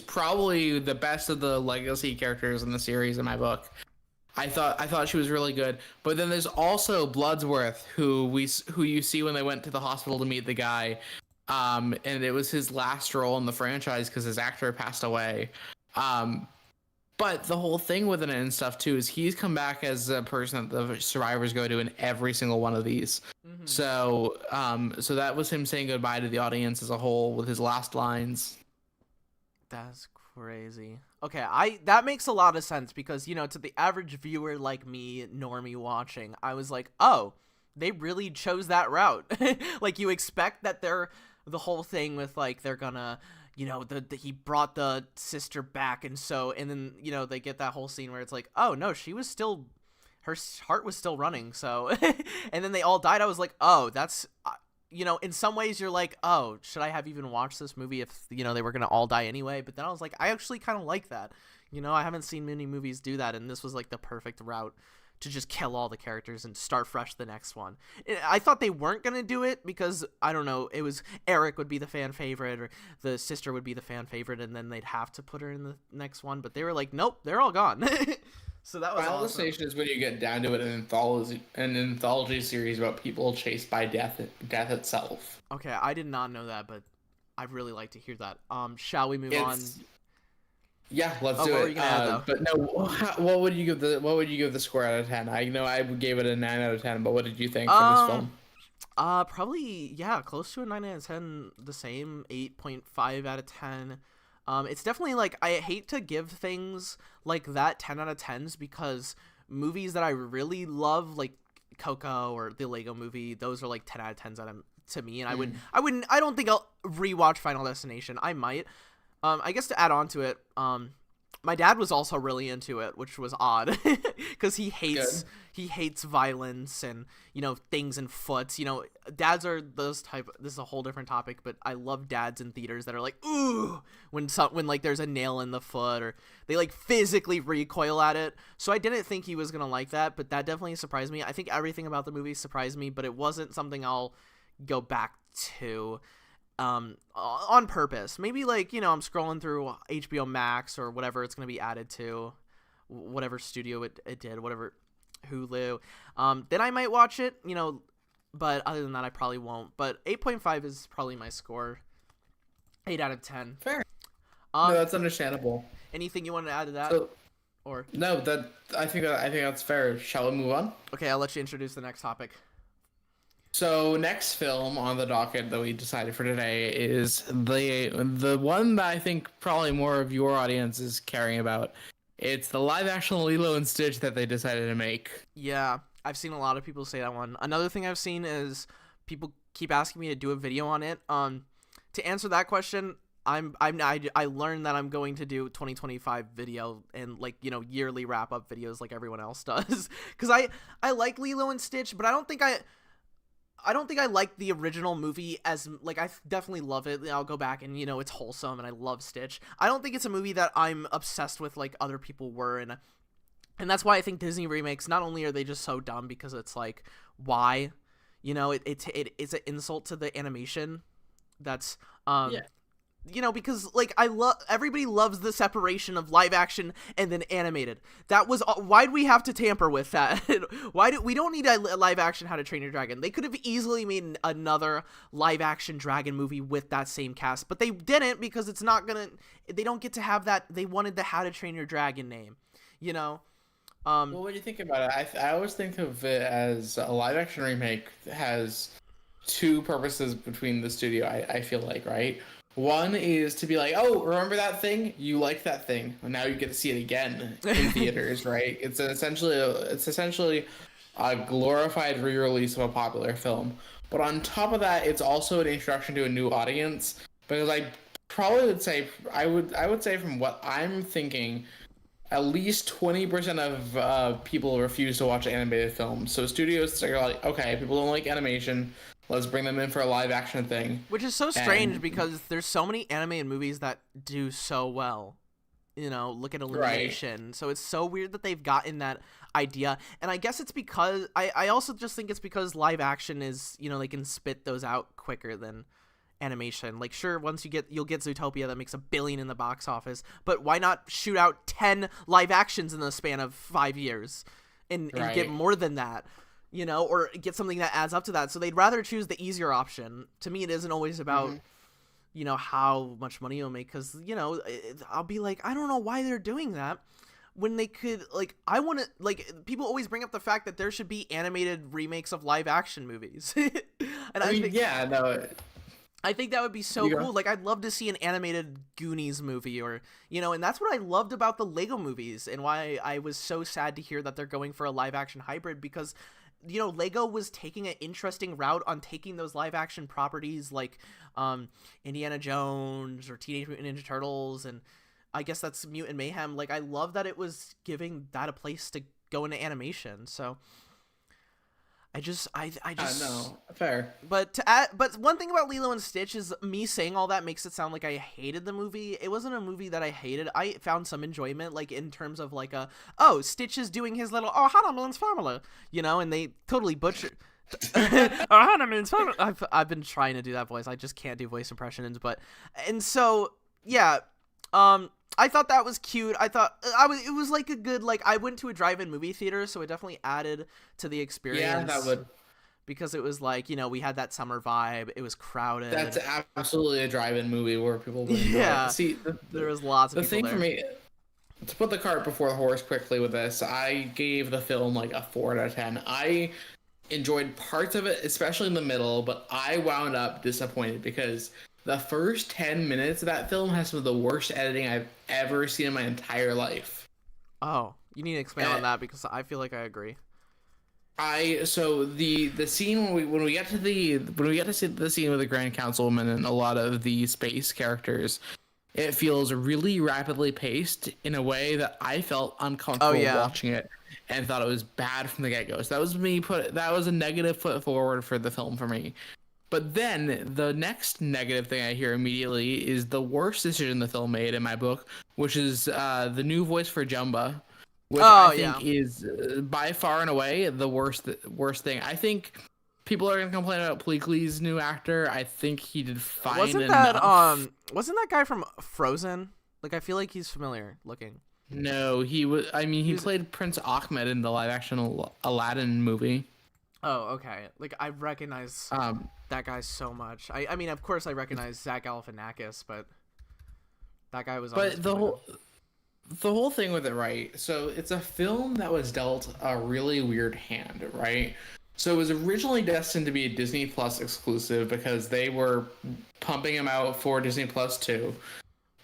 probably the best of the legacy characters in the series in my book. I thought she was really good, but then there's also Bloodsworth, who you see when they went to the hospital to meet the guy, and it was his last role in the franchise because his actor passed away. But the whole thing with it and stuff too is he's come back as a person that the survivors go to in every single one of these. Mm-hmm. So that was him saying goodbye to the audience as a whole with his last lines. That's crazy. Okay, that makes a lot of sense because, to the average viewer like me, normie watching, I was like, oh, they really chose that route. Like, you expect that the whole thing with, like, they're gonna, he brought the sister back, and then, they get that whole scene where it's like, oh, no, her heart was still running, so, and then they all died. I was like, oh, that's, in some ways you're like, oh, should I have even watched this movie if, they were going to all die anyway? But then I was like, I actually kind of like that. I haven't seen many movies do that, and this was like the perfect route to just kill all the characters and start fresh the next one. I thought they weren't going to do it because, I don't know, it was Eric would be the fan favorite or the sister would be the fan favorite, and then they'd have to put her in the next one. But they were like, nope, they're all gone. So that was Final awesome. Destination is when you get down to it, an anthology series about people chased by death itself. Okay, I did not know that, but I'd really like to hear that. Shall we move on? Yeah, let's do what it. were you gonna add, though? But no, what would you give the score out of 10? I know I gave it a 9 out of 10, but what did you think from this film? Probably close to a 9 out of 10, the same 8.5 out of 10. It's definitely like, I hate to give things like that 10 out of 10s because movies that I really love, like Coco or the Lego Movie, those are like 10 out of 10s to me, and I don't think I'll rewatch Final Destination. I might. I guess to add on to it, my dad was also really into it, which was odd because he hates violence and, things and foots. Dads are those type. This is a whole different topic, but I love dads in theaters that are like, ooh, when like there's a nail in the foot or they like physically recoil at it. So I didn't think he was gonna like that, but that definitely surprised me. I think everything about the movie surprised me, but it wasn't something I'll go back to. On purpose. Maybe like, I'm scrolling through HBO Max or whatever it's going to be added to, whatever studio it did, whatever Hulu. Then I might watch it, but other than that, I probably won't. But 8.5 is probably my score. 8 out of 10. Fair. No, that's understandable. Anything you want to add to that? Or no, I think that's fair. Shall we move on? Okay, I'll let you introduce the next topic. So next film on the docket that we decided for today is the one that I think probably more of your audience is caring about. It's the live action Lilo and Stitch that they decided to make. Yeah, I've seen a lot of people say that one. Another thing I've seen is people keep asking me to do a video on it. To answer that question, I learned that I'm going to do 2025 video and like, yearly wrap up videos like everyone else does. Cause I like Lilo and Stitch, but I don't think I like the original movie as, like, I definitely love it. I'll go back and, it's wholesome and I love Stitch. I don't think it's a movie that I'm obsessed with like other people were. And that's why I think Disney remakes, not only are they just so dumb because it's like, why? It's an insult to the animation. That's, because like everybody loves the separation of live action and then animated. That was why'd we have to tamper with that? We don't need a live action How to Train Your Dragon. They could have easily made another live action dragon movie with that same cast, but they didn't because they don't get to have that. They wanted the How to Train Your Dragon name, Well, when you think about it, I always think of it as a live action remake has two purposes between the studio. I feel like, right? One is to be like, oh, remember that thing? You liked that thing. Well, now you get to see it again in theaters, right? It's essentially a glorified re-release of a popular film. But on top of that, it's also an introduction to a new audience. Because I probably would say, I would say from what I'm thinking, at least 20% of people refuse to watch animated films. So studios are like, okay, people don't like animation. Let's bring them in for a live action thing. Which is so strange because there's so many animated movies that do so well. Look at Illumination. Right. So it's so weird that they've gotten that idea. And I guess it's because I also just think it's because live action is, they can spit those out quicker than animation. Like, sure, once you'll get Zootopia that makes $1 billion in the box office, but why not shoot out 10 live actions in the span of 5 years and get more than that? Or get something that adds up to that. So they'd rather choose the easier option. To me, it isn't always about, how much money you'll make. Because, I'll be like, I don't know why they're doing that. When they could, like, I want to, like, people always bring up the fact that there should be animated remakes of live action movies. And I think, yeah, no. I think that would be so cool. Like, I'd love to see an animated Goonies movie, or, you know, and that's what I loved about the Lego movies, and why I was so sad to hear that they're going for a live action hybrid, because, you know, Lego was taking an interesting route on taking those live action properties like Indiana Jones or Teenage Mutant Ninja Turtles, and I guess that's Mutant Mayhem. Like, I love that it was giving that a place to go into animation. So I just no, fair. But one thing about Lilo and Stitch is, me saying all that makes it sound like I hated the movie. It wasn't a movie that I hated. I found some enjoyment, like, in terms of, like, Stitch is doing his little Hannah means family, you know, and they totally butchered. Hannah means family. I've been trying to do that voice. I just can't do voice impressions, and so yeah, I thought that was cute. I thought it was like a good, like, I went to a drive-in movie theater, so it definitely added to the experience. Yeah, that would. Because it was like, you know, we had that summer vibe. It was crowded. That's absolutely a drive-in movie where people would enjoy it. See, there was lots of people there. The thing for me, to put the cart before the horse quickly with this, I gave the film like a 4 out of 10. I enjoyed parts of it, especially in the middle, but I wound up disappointed because the first 10 minutes of that film has some of the worst editing I've ever seen in my entire life. Oh, you need to expand on that, because I feel like I agree. So the scene when we get to see the scene with the Grand Councilwoman and a lot of the space characters, it feels really rapidly paced in a way that I felt uncomfortable watching it and thought it was bad from the get-go. So that was a negative foot forward for the film for me. But then the next negative thing I hear immediately is the worst decision the film made in my book, which is the new voice for Jumba, which I think is by far and away the worst thing. I think people are going to complain about Pleakley's new actor. I think he did fine. Wasn't that guy from Frozen? Like, I feel like he's familiar looking. No, he was. I mean, he played Prince Ahmed in the live-action Aladdin movie. Oh, okay. Like, I recognize that guy so much. I mean, of course, I recognize Zach Galifianakis, but that guy was. But the whole thing with it, right? So it's a film that was dealt a really weird hand, right? So it was originally destined to be a Disney Plus exclusive because they were pumping him out for Disney Plus too.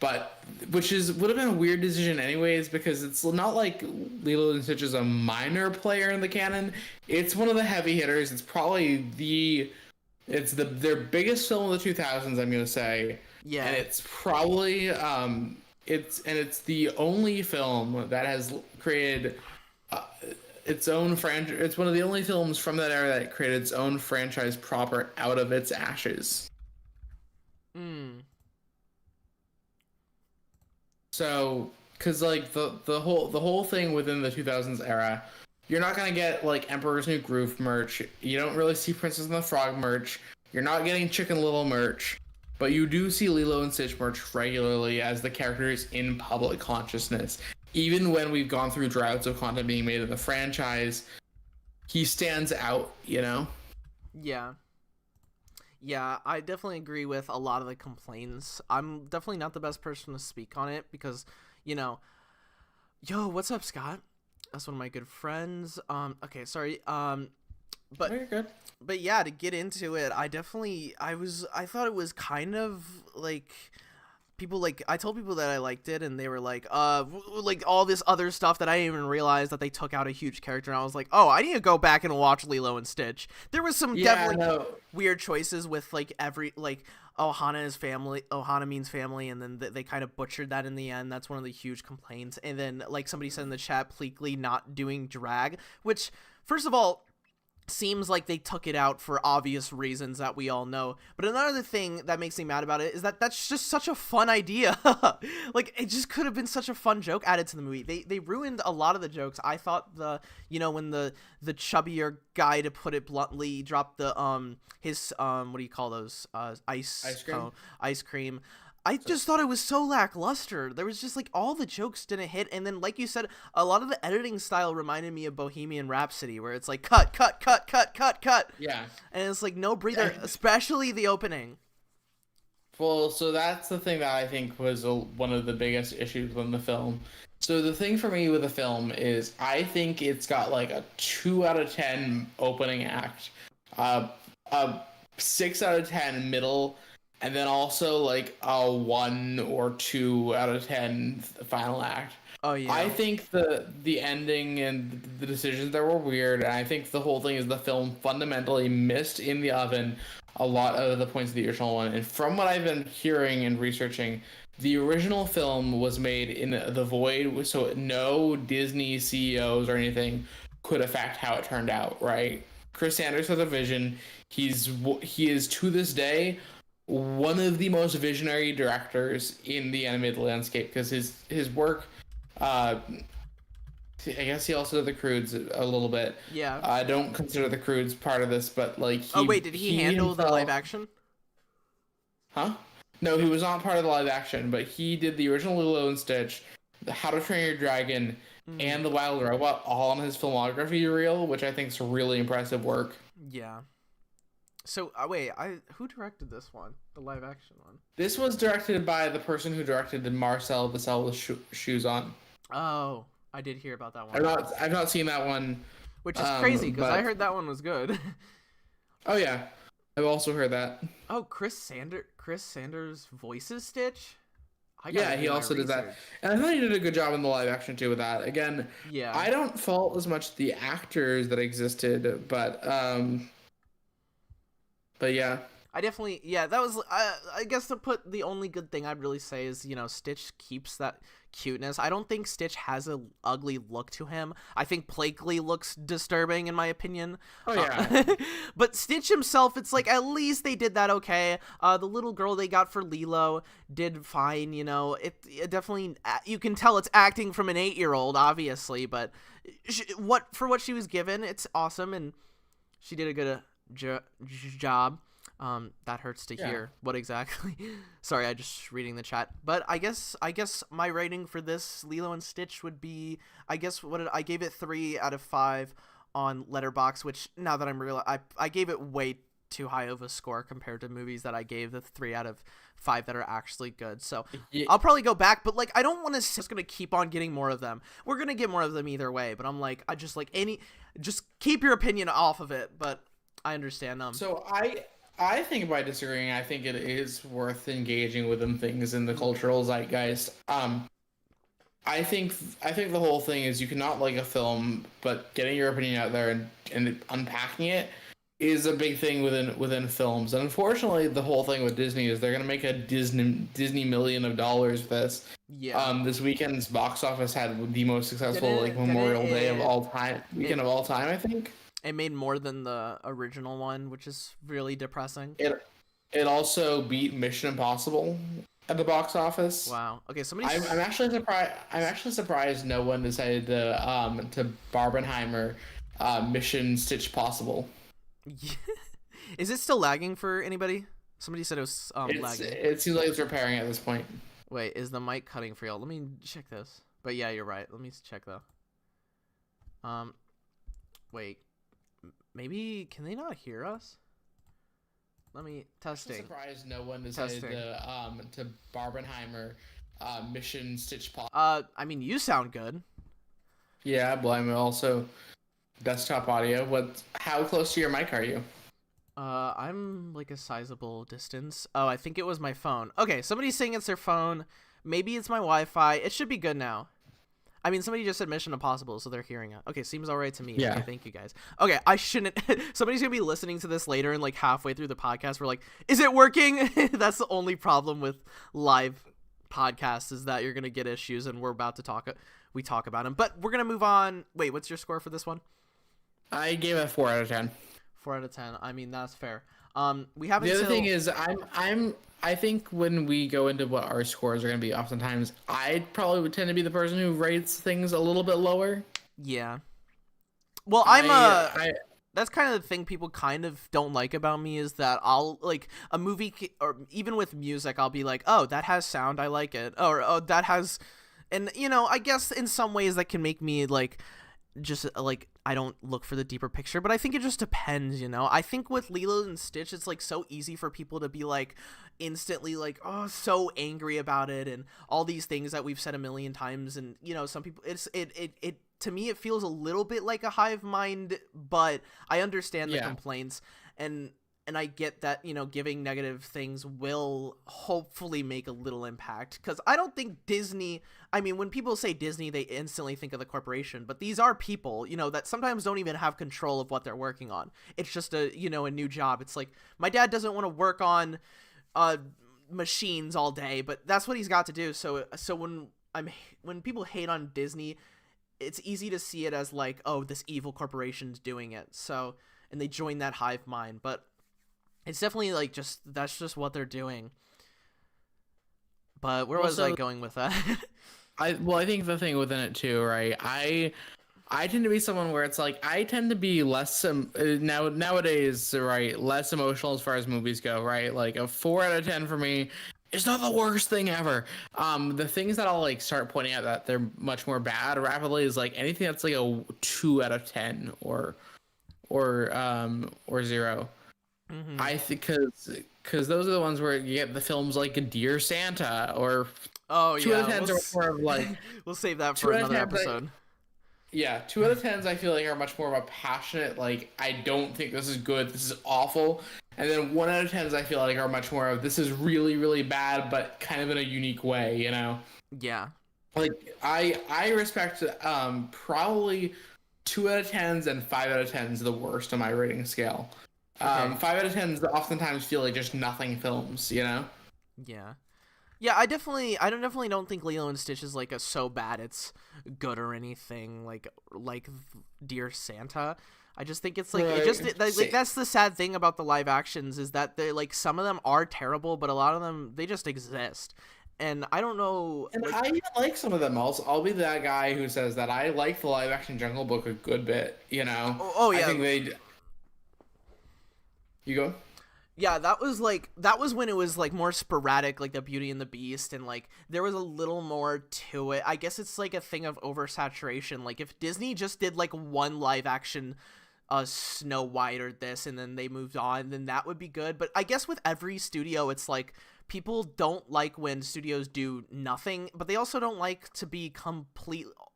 But would have been a weird decision anyways, because it's not like Lilo and Stitch is a minor player in the canon. It's one of the heavy hitters. It's probably their biggest film of the 2000s, I'm gonna say. Yeah. And it's probably it's the only film that has created its own franchise. It's one of the only films from that era that created its own franchise proper out of its ashes. So, because like the whole thing within the 2000s era, you're not gonna get like Emperor's New Groove merch. You don't really see Princess and the Frog merch. You're not getting Chicken Little merch, but you do see Lilo and Stitch merch regularly as the character is in public consciousness. Even when we've gone through droughts of content being made in the franchise, he stands out, you know? Yeah. Yeah, I definitely agree with a lot of the complaints. I'm definitely not the best person to speak on it because, you know, yo, what's up, Scott? That's one of my good friends. Okay, sorry. But you're good. But yeah, to get into it, I thought it was kind of like people like I told people that I liked it, and they were like all this other stuff that I didn't even realize that they took out a huge character, and I was like, oh, I need to go back and watch Lilo and Stitch. There was some definitely weird choices with like Ohana means family, and then they kind of butchered that in the end. That's one of the huge complaints. And then like somebody said in the chat, Pleakley not doing drag, which first of all seems like they took it out for obvious reasons that we all know. But another thing that makes me mad about it is that that's just such a fun idea. Like, it just could have been such a fun joke added to the movie. They ruined a lot of the jokes. I thought when the chubbier guy, to put it bluntly, dropped the his what do you call those ice cream. I just thought it was so lackluster. There was just like all the jokes didn't hit, and then like you said, a lot of the editing style reminded me of Bohemian Rhapsody, where it's like cut. Yeah. And it's like no breather, especially the opening. Well, so that's the thing that I think was one of the biggest issues with the film. So the thing for me with the film is I think it's got like a 2 out of 10 opening act, a 6 out of 10 middle, and then also like a 1 or 2 out of 10 final act. Oh yeah. I think the ending and the decisions there were weird, and I think the whole thing is the film fundamentally missed in the oven a lot of the points of the original one. And from what I've been hearing and researching, the original film was made in the void, so no Disney CEOs or anything could affect how it turned out, right? Chris Sanders has a vision. He is to this day one of the most visionary directors in the animated landscape, because his work, I guess he also did the Croods a little bit. Yeah. I don't consider the Croods part of this, but like did he handle the live action? Huh? No, he was not part of the live action, but he did the original Lilo and Stitch, the How to Train Your Dragon, and the Wild Robot all on his filmography reel, which I think is really impressive work. Yeah. So who directed this one? The live action one? This was directed by the person who directed Marcel the Cell with Shoes On. Oh, I did hear about that one. I've not seen that one, which is crazy because I heard that one was good. Oh yeah, I've also heard that. Oh, Chris Sanders voices Stitch. Yeah, he also did that, and I thought he did a good job in the live action too with that. Again, yeah, I don't fault as much the actors that existed, but yeah. I definitely, that was, I guess to put the only good thing I'd really say is, Stitch keeps that cuteness. I don't think Stitch has an ugly look to him. I think Blakely looks disturbing in my opinion. Oh, yeah. But Stitch himself, it's like, at least they did that okay. The little girl they got for Lilo did fine, it definitely, you can tell it's acting from an 8-year-old, obviously, but for what she was given, it's awesome, and she did a good job. That hurts to hear. What exactly? Sorry, I just reading the chat. But I guess my rating for this Lilo and Stitch would be, I gave it 3 out of 5 on Letterboxd, which now that I gave it way too high of a score compared to movies that I gave the 3 out of 5 that are actually good. So yeah. I'll probably go back, but like I don't want to just gonna keep on getting more of them. We're gonna get more of them either way, but I'm like just keep your opinion off of it. But I understand them. So I think by disagreeing, I think it is worth engaging with them things in the cultural zeitgeist. I think the whole thing is you cannot like a film, but getting your opinion out there and unpacking it is a big thing within films. And unfortunately, the whole thing with Disney is they're gonna make a Disney $1 million with this. Yeah. This weekend's box office had the most successful Memorial Day of all time, weekend of all time, I think. It made more than the original one, which is really depressing. It also beat Mission Impossible at the box office. Wow. Okay, I'm actually surprised. I'm actually surprised no one decided to Barbenheimer Mission Stitch Possible. Is it still lagging for anybody? Somebody said it was lagging. It seems like it's repairing at this point. Wait, is the mic cutting for y'all? Let me check this. But yeah, you're right. Let me check though. Wait. Maybe can they not hear us? Let me testing. I'm surprised no one decided to Barbenheimer Mission Stitch Possible. I mean you sound good. Yeah, but I'm also desktop audio. How close to your mic are you? I'm like a sizable distance. Oh, I think it was my phone. Okay, somebody's saying it's their phone. Maybe it's my Wi-Fi. It should be good now. I mean, somebody just said Mission Impossible, so they're hearing it. Okay, seems all right to me. Yeah. Okay, thank you, guys. Okay, I shouldn't... Somebody's going to be listening to this later and, like, halfway through the podcast, we're like, is it working? That's the only problem with live podcasts is that you're going to get issues, and we're about to talk about them. But we're going to move on. Wait, what's your score for this one? I gave it 4 out of 10. 4 out of 10. I mean, that's fair. We haven't... The other thing is, I think when we go into what our scores are going to be, oftentimes I probably would tend to be the person who rates things a little bit lower. Yeah. Well, that's kind of the thing people kind of don't like about me is that I'll like a movie or even with music, I'll be like, oh, that has sound. I like it. Or, oh, that has, and I guess in some ways that can make me like, just like I don't look for the deeper picture, but I think it just depends, I think with Lilo and Stitch it's like so easy for people to be like instantly like, oh, so angry about it and all these things that we've said a million times, and some people it to me it feels a little bit like a hive mind, but I understand the complaints, and I get that, giving negative things will hopefully make a little impact, because I don't think Disney, I mean, when people say Disney, they instantly think of the corporation, but these are people, that sometimes don't even have control of what they're working on. It's just a new job. It's like, my dad doesn't want to work on machines all day, but that's what he's got to do. So when people hate on Disney, it's easy to see it as like, oh, this evil corporation's doing it. So, and they join that hive mind, but it's definitely like that's just what they're doing. But where was I going with that? I think the thing within it too, right? I tend to be someone where it's like I tend to be less nowadays, right? Less emotional as far as movies go, right? Like a 4 out of 10 for me. It's not the worst thing ever. The things that I'll like start pointing out that they're much more bad rapidly is like anything that's like a 2 out of 10 or 0. Mm-hmm. I think because those are the ones where you get the films like Dear Santa or 2 out of 10s are more of like we'll save that for another episode. Yeah, 2 out of 10s I feel like are much more of a passionate like I don't think this is good, this is awful, and then 1 out of 10s I feel like are much more of this is really really bad but kind of in a unique way, Yeah. Like I respect probably 2 out of 10s and 5 out of 10s the worst on my rating scale. Okay. 5 out of 10s oftentimes feel like just nothing films, Yeah. I definitely don't think Lilo and Stitch is like a so bad it's good or anything like Dear Santa. I just think it's like like that's the sad thing about the live actions is that they like some of them are terrible, but a lot of them they just exist. And I don't know. And I like some of them. I'll be that guy who says that I like the live action Jungle Book a good bit. Oh yeah. I think You go. Yeah, that was when it was like more sporadic, like the Beauty and the Beast, and like there was a little more to it. I guess it's like a thing of oversaturation. Like if Disney just did like one live action Snow White or this and then they moved on, then that would be good. But I guess with every studio it's like people don't like when studios do nothing, but they also don't like to be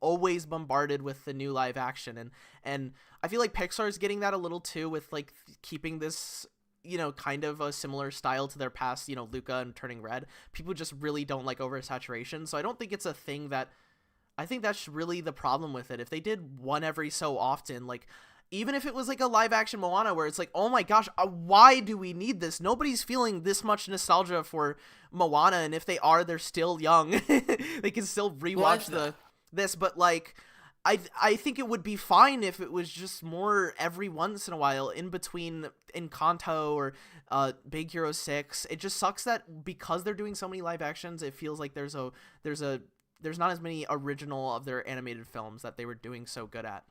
always bombarded with the new live action, and I feel like Pixar's getting that a little too with like keeping this kind of a similar style to their past, Luca and Turning Red. People just really don't like oversaturation, so I don't think it's a thing that I think that's really the problem with it. If they did one every so often, like even if it was like a live action Moana where it's like, oh my gosh, why do we need this? Nobody's feeling this much nostalgia for Moana, and if they are, they're still young. They can still rewatch this, but like I think it would be fine if it was just more every once in a while in between Encanto or Big Hero 6. It just sucks that because they're doing so many live actions, it feels like there's not as many original of their animated films that they were doing so good at.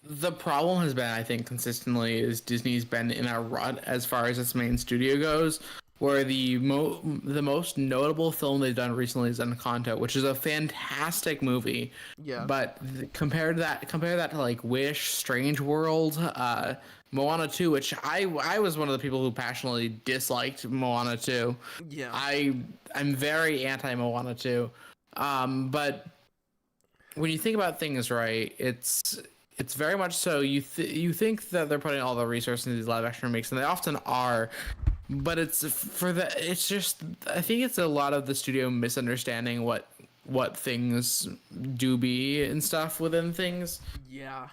The problem has been, I think, consistently is Disney's been in a rut as far as its main studio goes, where the most notable film they've done recently is Encanto, which is a fantastic movie. Yeah. But compare that to like Wish, Strange World, Moana 2, which I was one of the people who passionately disliked Moana 2. Yeah. I'm very anti Moana 2. But when you think about things right, it's very much so. You think that they're putting all the resources into these live action remakes, and they often are. But it's just I think it's a lot of the studio misunderstanding what things do be and stuff within things. Yeah.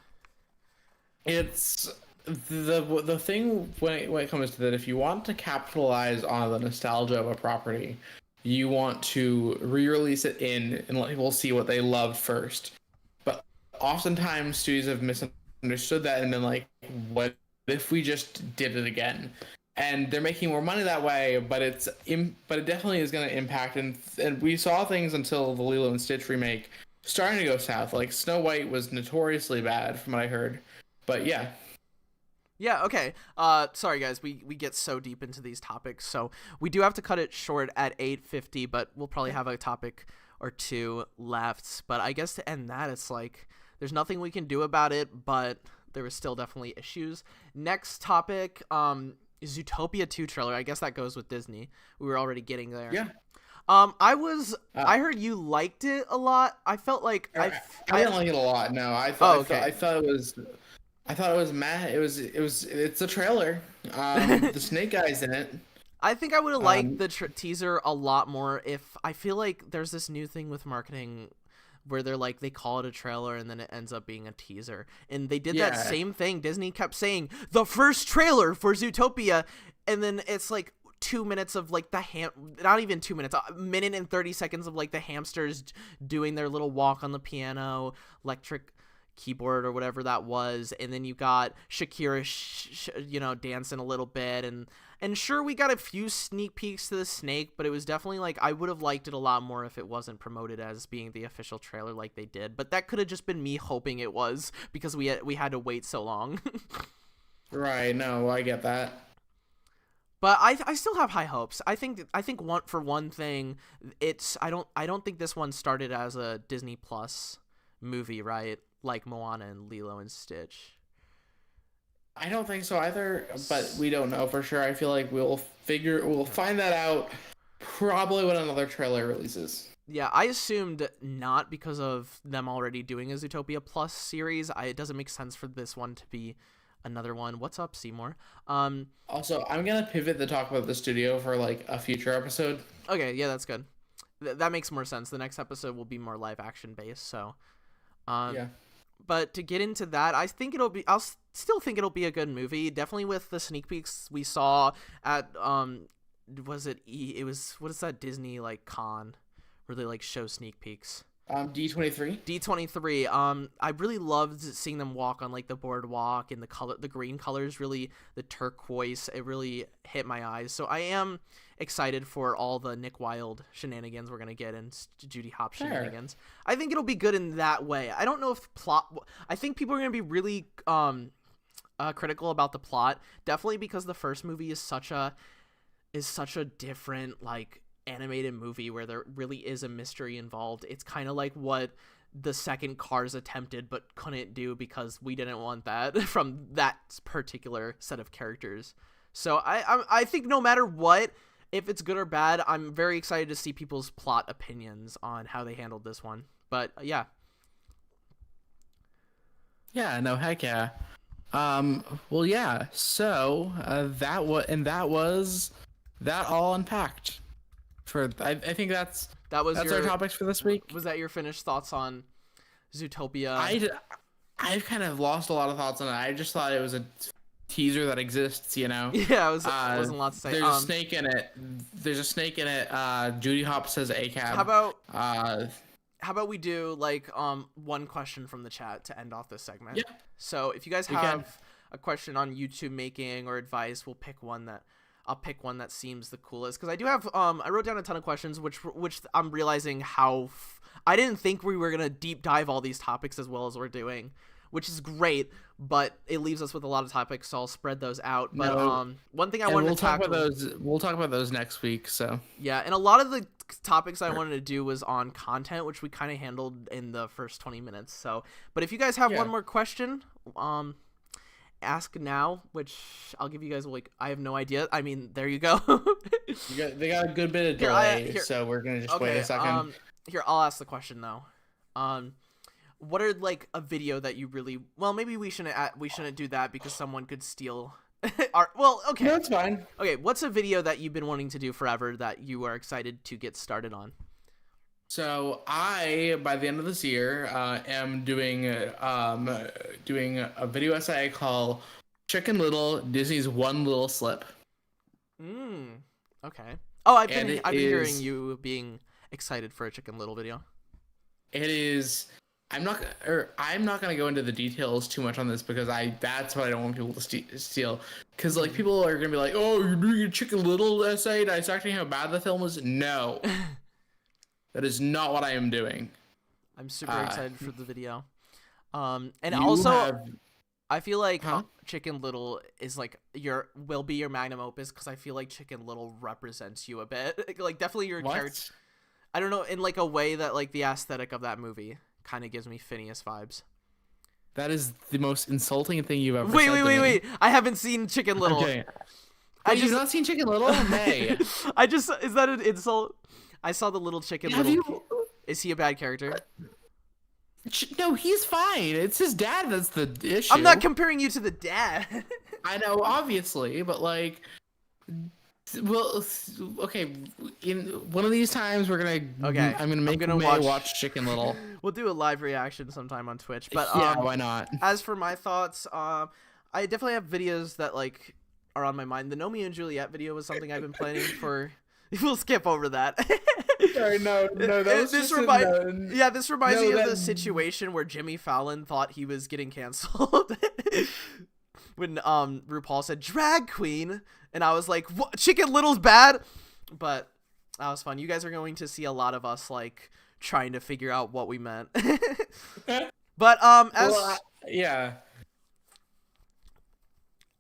It's the thing when it comes to that, if you want to capitalize on the nostalgia of a property, you want to re-release it and let people see what they loved first. But oftentimes studios have misunderstood that and been like, what if we just did it again? And they're making more money that way, but it definitely is going to impact. And we saw things until the Lilo and Stitch remake starting to go south. Like Snow White was notoriously bad, from what I heard. But yeah. Yeah. Okay. Sorry guys, we get so deep into these topics, so we do have to cut it short at 8:50. But we'll probably have a topic or two left. But I guess to end that, it's like there's nothing we can do about it, but there was still definitely issues. Next topic. Zootopia 2 trailer. I guess that goes with Disney. We were already getting there. Yeah. I heard you liked it a lot. I felt like I didn't like it a lot. No, I thought it was I thought it was Matt. It's a trailer. The snake guy's in it. I think I would have liked the teaser a lot more if I feel like there's this new thing with marketing where they call it a trailer and then it ends up being a teaser. And they did that same thing. Disney kept saying the first trailer for Zootopia, and then it's like 2 minutes of like not even 2 minutes, a minute and 30 seconds of like the hamsters doing their little walk on the piano, electric keyboard or whatever that was, and then you got Shakira dancing a little bit, and sure, we got a few sneak peeks to the snake, but it was definitely like I would have liked it a lot more if it wasn't promoted as being the official trailer like they did. But that could have just been me hoping it was, because we had to wait so long. Right, no, I get that. But I still have high hopes. I think one thing, I don't think this one started as a Disney Plus movie, right? Like Moana and Lilo and Stitch. I don't think so either, but we don't know for sure. I feel like we'll find that out probably when another trailer releases. Yeah, I assumed not, because of them already doing a Zootopia Plus series. It doesn't make sense for this one to be another one. What's up, Seymour? Also, I'm gonna pivot the talk about the studio for like a future episode. Okay, yeah, that's good. That makes more sense. The next episode will be more live action based, so yeah. But to get into that, I'll still think it'll be a good movie. Definitely with the sneak peeks we saw at what is that Disney like con where they like show sneak peeks? D23. I really loved seeing them walk on like the boardwalk, and the green colors, really the turquoise, it really hit my eyes. So I am excited for all the Nick Wilde shenanigans we're gonna get, and Judy Hopps shenanigans. I think it'll be good in that way. I don't know if I think people are gonna be really critical about the plot, definitely because the first movie is such a different like animated movie where there really is a mystery involved. It's kind of like what the second Cars attempted but couldn't do because we didn't want that from that particular set of characters. So I think no matter what, if it's good or bad, I'm very excited to see people's plot opinions on how they handled this one. But yeah. Yeah, no, heck yeah. Well, yeah. So that was that all unpacked. I think that's our topics for this week. Was that your finished thoughts on Zootopia? I've kind of lost a lot of thoughts on it. I just thought it was a teaser that exists, you know. Yeah, it wasn't a lot to say. There's a snake in it. Judy Hopps says ACAB. How about we do like one question from the chat to end off this segment? Yeah. So if you guys have a question on YouTube making or advice, I'll pick one that seems the coolest, because I do have I wrote down a ton of questions which I'm realizing how I didn't think we were gonna deep dive all these topics as well as we're doing, which is great, but it leaves us with a lot of topics, so I'll spread those out. But one thing I wanted to tackle, we'll talk about those next week. So yeah, and a lot of the topics I wanted to do was on content, which we kind of handled in the first 20 minutes. So, but if you guys have one more question, ask now, which I'll give you guys like I have no idea. I mean, there you go. They got a good bit of delay, so we're gonna just wait a second. Here, I'll ask the question though. What are like a video that you really maybe we shouldn't do that because someone could steal our okay. No, it's fine. Okay, what's a video that you've been wanting to do forever that you are excited to get started on? So I, by the end of this year, am doing a video essay I call "Chicken Little: Disney's One Little Slip." Okay. Oh, I've been hearing you being excited for a Chicken Little video. It is. I'm not gonna go into the details too much on this because that's what I don't want people to steal. Because like people are gonna be like, "Oh, you're doing a Chicken Little essay dissecting how bad the film is." No. That is not what I am doing. I'm super excited for the video. And also, I feel like Chicken Little is like will be your magnum opus, because I feel like Chicken Little represents you a bit. Like definitely your character. I don't know, in like a way that like the aesthetic of that movie kind of gives me Phineas vibes. That is the most insulting thing you've ever said. Wait. I haven't seen Chicken Little. Okay. You've not seen Chicken Little? Nay. Is that an insult? I saw the little Chicken Little. Is he a bad character? No, he's fine. It's his dad that's the issue. I'm not comparing you to the dad. I know, obviously, but like, well, okay. In one of these times, we're gonna. Okay, I'm gonna watch Chicken Little. We'll do a live reaction sometime on Twitch. But yeah, why not? As for my thoughts, I definitely have videos that like are on my mind. The Romeo and Juliet video was something I've been planning for. We'll skip over that. Sorry, no, that was this just reminds me of the situation where Jimmy Fallon thought he was getting canceled when RuPaul said drag queen, and I was like, what? Chicken Little's bad, but that was fun. You guys are going to see a lot of us like trying to figure out what we meant. But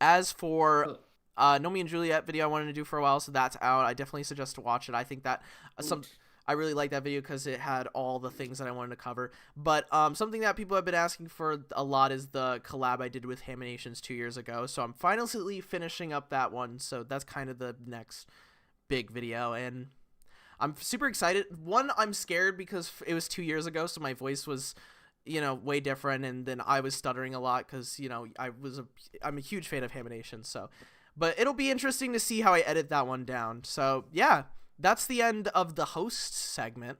as for Romeo and Juliet video I wanted to do for a while, so that's out. I definitely suggest to watch it. I think that I really like that video because it had all the things that I wanted to cover. But something that people have been asking for a lot is the collab I did with Haminations 2 years ago. So I'm finally finishing up that one. So that's kind of the next big video, and I'm super excited. One, I'm scared because it was 2 years ago, so my voice was, way different, and then I was stuttering a lot because, I'm a huge fan of Haminations, so. But it'll be interesting to see how I edit that one down. So, yeah, that's the end of the host segment.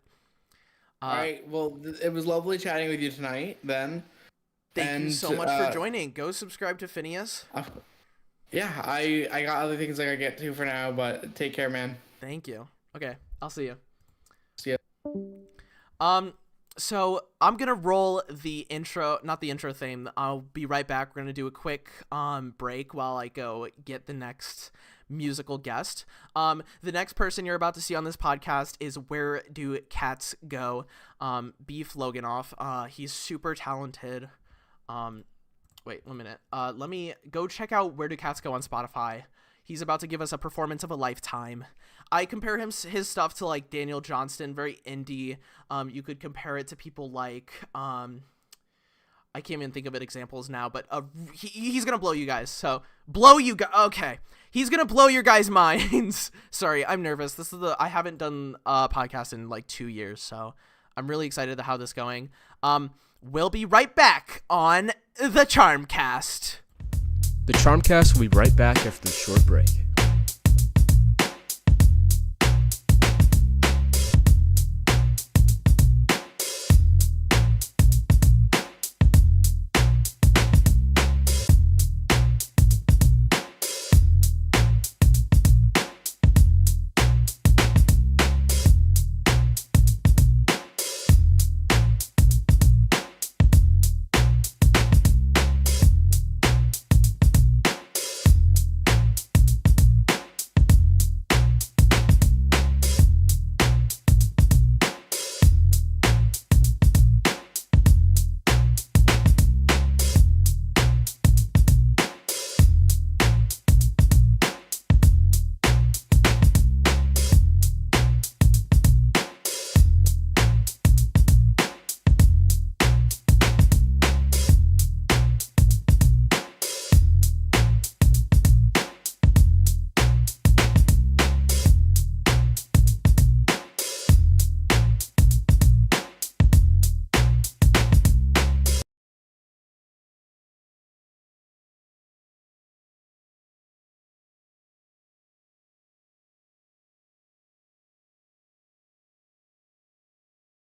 All right, well, it was lovely chatting with you tonight, then. Thank you so much for joining. Go subscribe to Phineas. Yeah, I got other things I gotta get to for now, but take care, man. Thank you. Okay, I'll see you. See ya. So I'm gonna roll the intro, not the intro theme. I'll be right back. We're gonna do a quick break while I go get the next musical guest. The next person you're about to see on this podcast is Where Do Cats Go? Beef Loganoff. He's super talented. Wait 1 minute. Let me go check out Where Do Cats Go on Spotify. He's about to give us a performance of a lifetime. I compare his stuff to like Daniel Johnston, very indie. You could compare it to people like I can't even think of examples now, but he's gonna blow you guys. So okay, he's gonna blow your guys' minds. Sorry, I'm nervous. I haven't done a podcast in like 2 years, so I'm really excited to how this is going. We'll be right back on the Charmcast. The Charmcast will be right back after the short break.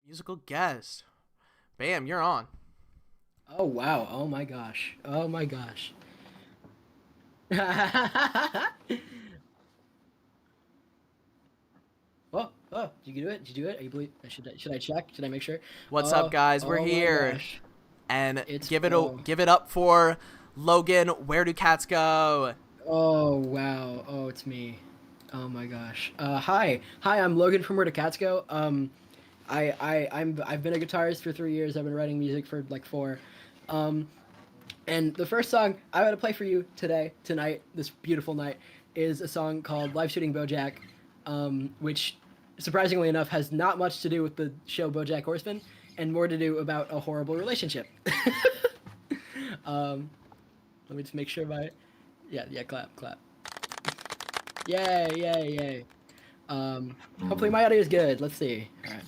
Musical guest. Bam, you're on. Oh wow! Oh my gosh! Oh my gosh! Oh! Did you do it? Did you do it? Are you believe? Should I check? Should I make sure? What's up, guys? We're oh my here, gosh. and It's give it up for Logan. Where do cats go? Oh wow! Oh, it's me. Oh my gosh! Hi! I'm Logan from Where Do Cats Go? I've been a guitarist for 3 years. I've been writing music for like 4. And the first song I want to play for you tonight, this beautiful night, is a song called Live Shooting BoJack, which surprisingly enough has not much to do with the show BoJack Horseman and more to do about a horrible relationship. Let me just make sure yeah, clap. Yay. Hopefully my audio is good. Let's see. All right.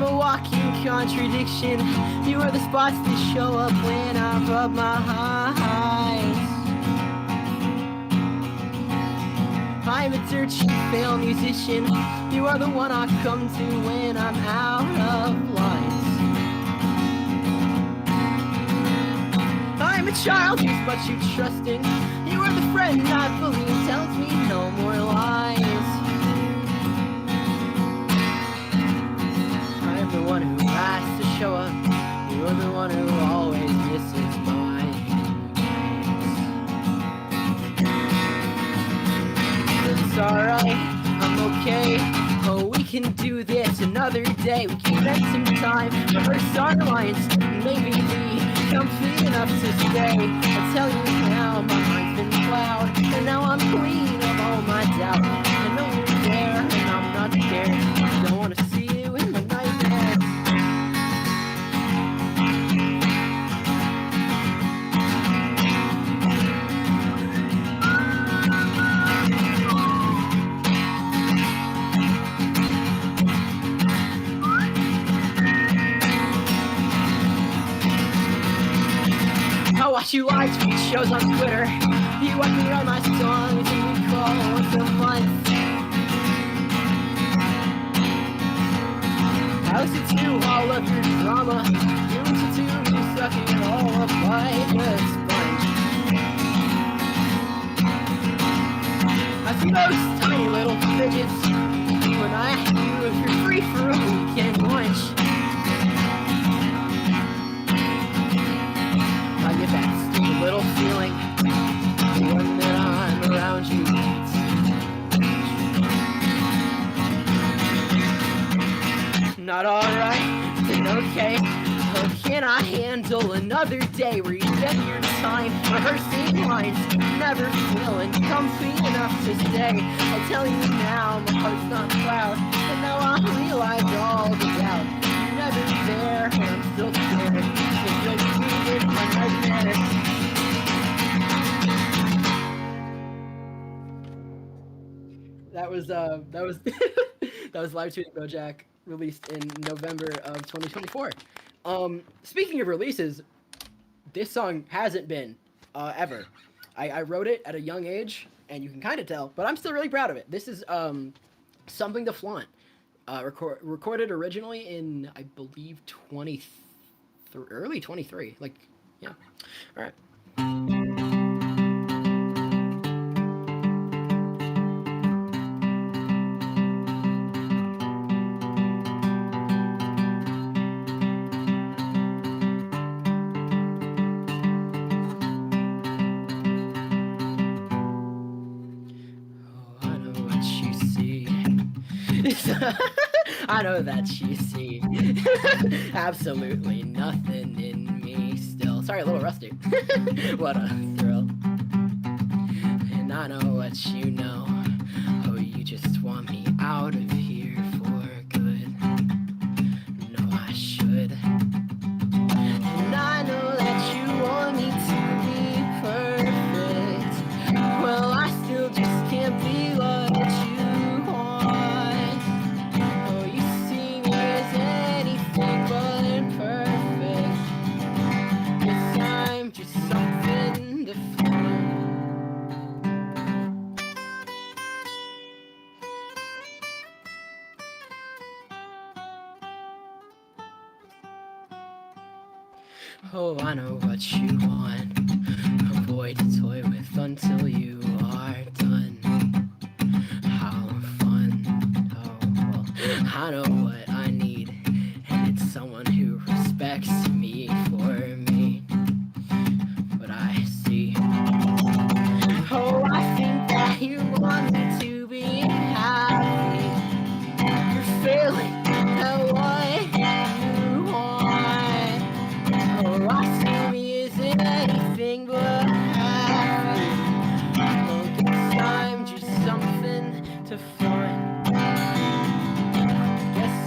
I'm a walking contradiction. You are the spots that show up when I rub my eyes. I'm a dirt cheap fail musician. You are the one I come to when I'm out of lines. I'm a child who's much too trusting. You are the friend I believe tells me no more lies. I'm the one who has to show up. You are the one who always misses my eyes. It's alright, I'm okay. Oh, we can do this another day. We can spend some time, reverse our lines. Maybe be complete enough to stay. I tell you now, my mind's been plowed, and now I'm clean of all my doubt. I know you're there, and I'm not scared. I don't wanna see you in my nightmares. I watch you live tweet shows on Twitter. You watch me write my songs and we call once a month. I listen to all of your drama. You listen to me sucking all up like a sponge. I see those tiny little fidgets when I ask you if you're free for a weekend lunch. I get that stupid little feeling when that I'm around you. Not alright, then okay. How can I handle another day where you spend your time rehearsing lines, never feeling comfy enough to stay? I tell you now, my heart's not proud, but now I realize all the doubt. You're never there, and I'm still scared. If you'll be in my nightmares. That was that was Live Tweeting BoJack, released in November of 2024. Speaking of releases, this song hasn't been ever. I wrote it at a young age, and you can kind of tell, but I'm still really proud of it. This is Something to Flaunt, recorded originally in, I believe, early 23. Like, yeah. All right. I know that you see absolutely nothing in me still. Sorry, a little rusty. What a thrill. And I know what you know. Oh, you just want me out of here for good. No, I should. And I know that you want me to be perfect. Well, I still just can't be what you want. Oh, I know what you want. A boy to toy with until you are done. How fun. Oh, well, I know what I need. And it's someone who respects me for me. But I see. Oh, I think that you want me to be happy. You're failing at what you want. Oh, I see me isn't anything but happy. Oh, guess I'm just something to flaunt. Guess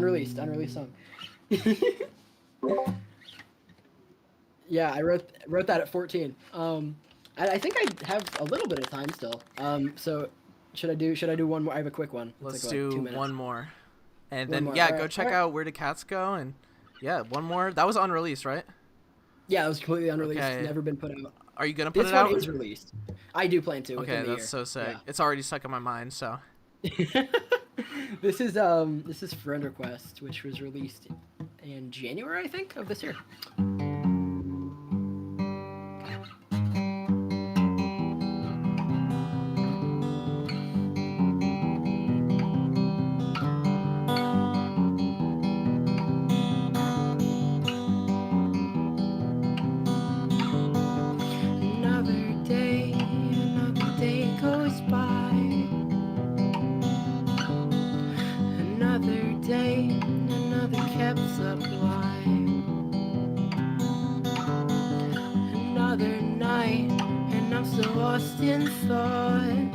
unreleased song. Yeah, I wrote that at 14. I think I have a little bit of time still. So should I do one more? I have a quick one. It's Let's like, do 2 minutes. one more. And One then, more. yeah, All go right. check All right. out Where Did Cats Go? And, yeah, one more. That was unreleased, right? Yeah, it was completely unreleased. Okay. Never been put out. Are you going to put This it one out? is released. I do plan to. Okay, within the that's year. so sick. Yeah. It's already stuck in my mind, so. This is Friend Request, which was released in January, I think, of this year. Another day goes by. Another day, another kept supply. Another night, and I'm still lost in thought.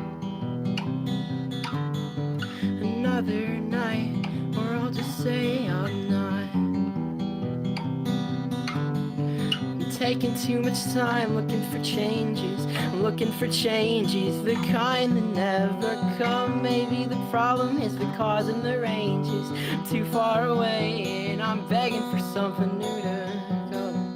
Another night, or I'll just say I'm not. I'm taking too much time looking for changes. I'm looking for changes, the kind that never come. Maybe the problem is the cause and the range is too far away, and I'm begging for something new to come.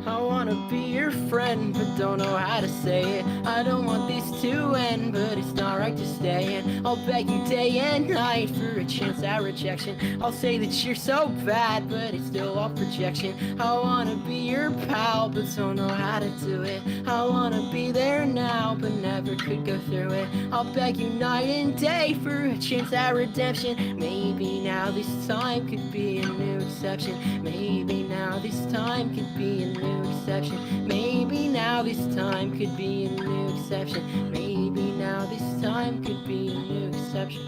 I wanna be your friend, but don't know how to say it. I don't want this to end, but it's not right to stay in. I'll beg you day and night for a chance at rejection. I'll say that you're so bad, but it's still all projection. I wanna be your pal, but don't know how to do it. I wanna be there now, but never could go through it. I'll beg you night and day for a chance at redemption. Maybe now this time could be a new exception. Maybe now this time could be a new exception. Maybe now this time could be a new exception. Maybe now this time could be a new exception.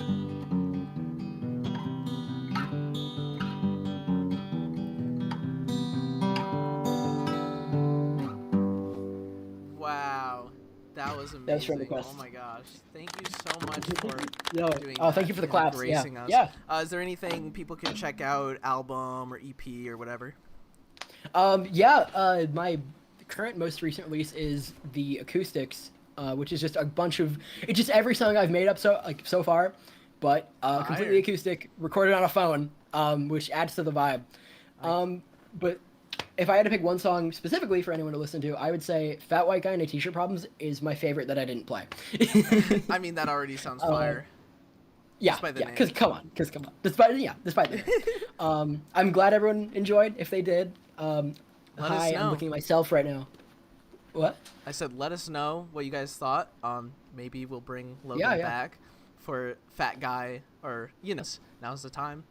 Wow. That was amazing. That was Friend Request. Oh my gosh. Thank you so much for No. doing Oh, that thank you for the and claps. Yeah. gracing us. Yeah. Is there anything people can check out, album or EP or whatever? My current most recent release is the Acoustics, which is just a bunch of it's just every song I've made up so far, but completely acoustic, recorded on a phone, which adds to the vibe. But if I had to pick one song specifically for anyone to listen to, I would say "Fat White Guy in a T-Shirt Problems" is my favorite that I didn't play. I mean, that already sounds fire. Yeah, Despite the name. because come on. Despite the name. I'm glad everyone enjoyed. If they did, Let us hi, know. I'm looking at myself right now. What? I said, let us know what you guys thought. Maybe we'll bring Logan Yeah. back for Fat Guy, or now's the time.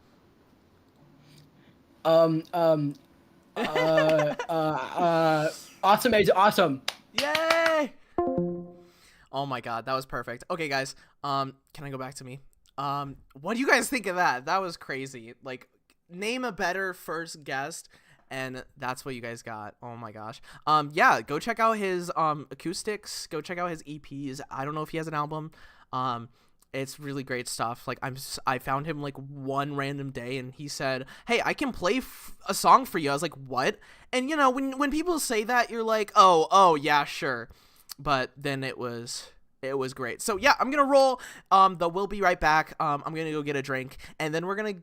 Awesome is awesome. Yay! Oh my god, that was perfect. Okay, guys. Can I go back to me? What do you guys think of that? That was crazy. Like, name a better first guest, and that's what you guys got. Oh my gosh. Yeah, go check out his acoustics. Go check out his EPs. I don't know if he has an album. It's really great stuff. Like, I found him like one random day, and he said, "Hey, I can play a song for you." I was like, "What?" And when people say that, you're like, "Oh, yeah, sure." But then it was great. So yeah, I'm gonna roll. We'll be right back. I'm gonna go get a drink, and then we're gonna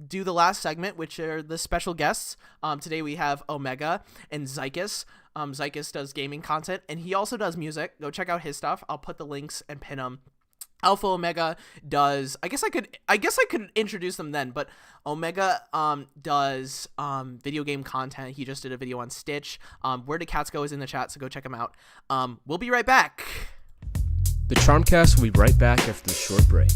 do the last segment, which are the special guests. Today we have Omega and Zykus. Zykus does gaming content, and he also does music. Go check out his stuff. I'll put the links and pin them. Alpha Omega does. I guess I could introduce them then, but Omega does video game content. He just did a video on Stitch. Where Did Cats Go is in the chat, so go check him out. We'll be right back. The Charmcast will be right back after the short break.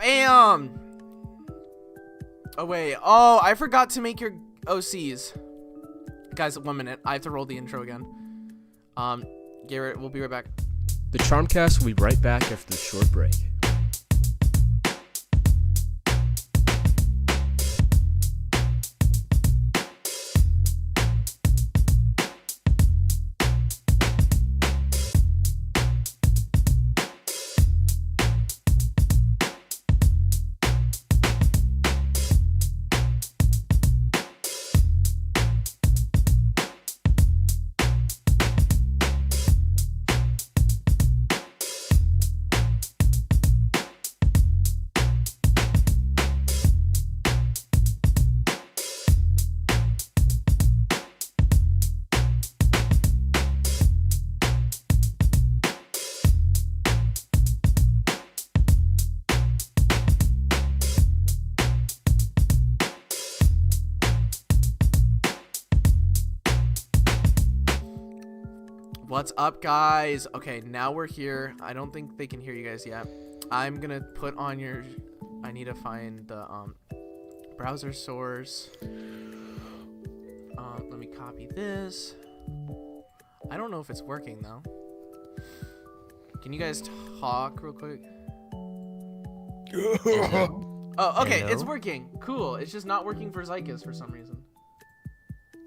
Bam! Oh, wait. Oh, I forgot to make your OCs. Guys, 1 minute. I have to roll the intro again. Garrett, we'll be right back. The Charmcast will be right back after the short break. What's up, guys? Okay, now we're here. I don't think they can hear you guys yet. I'm gonna put on your... I need to find the browser source. Let me copy this. I don't know if it's working, though. Can you guys talk real quick? Oh, okay, Hello? it's working. Cool. It's just not working for Zykus for some reason.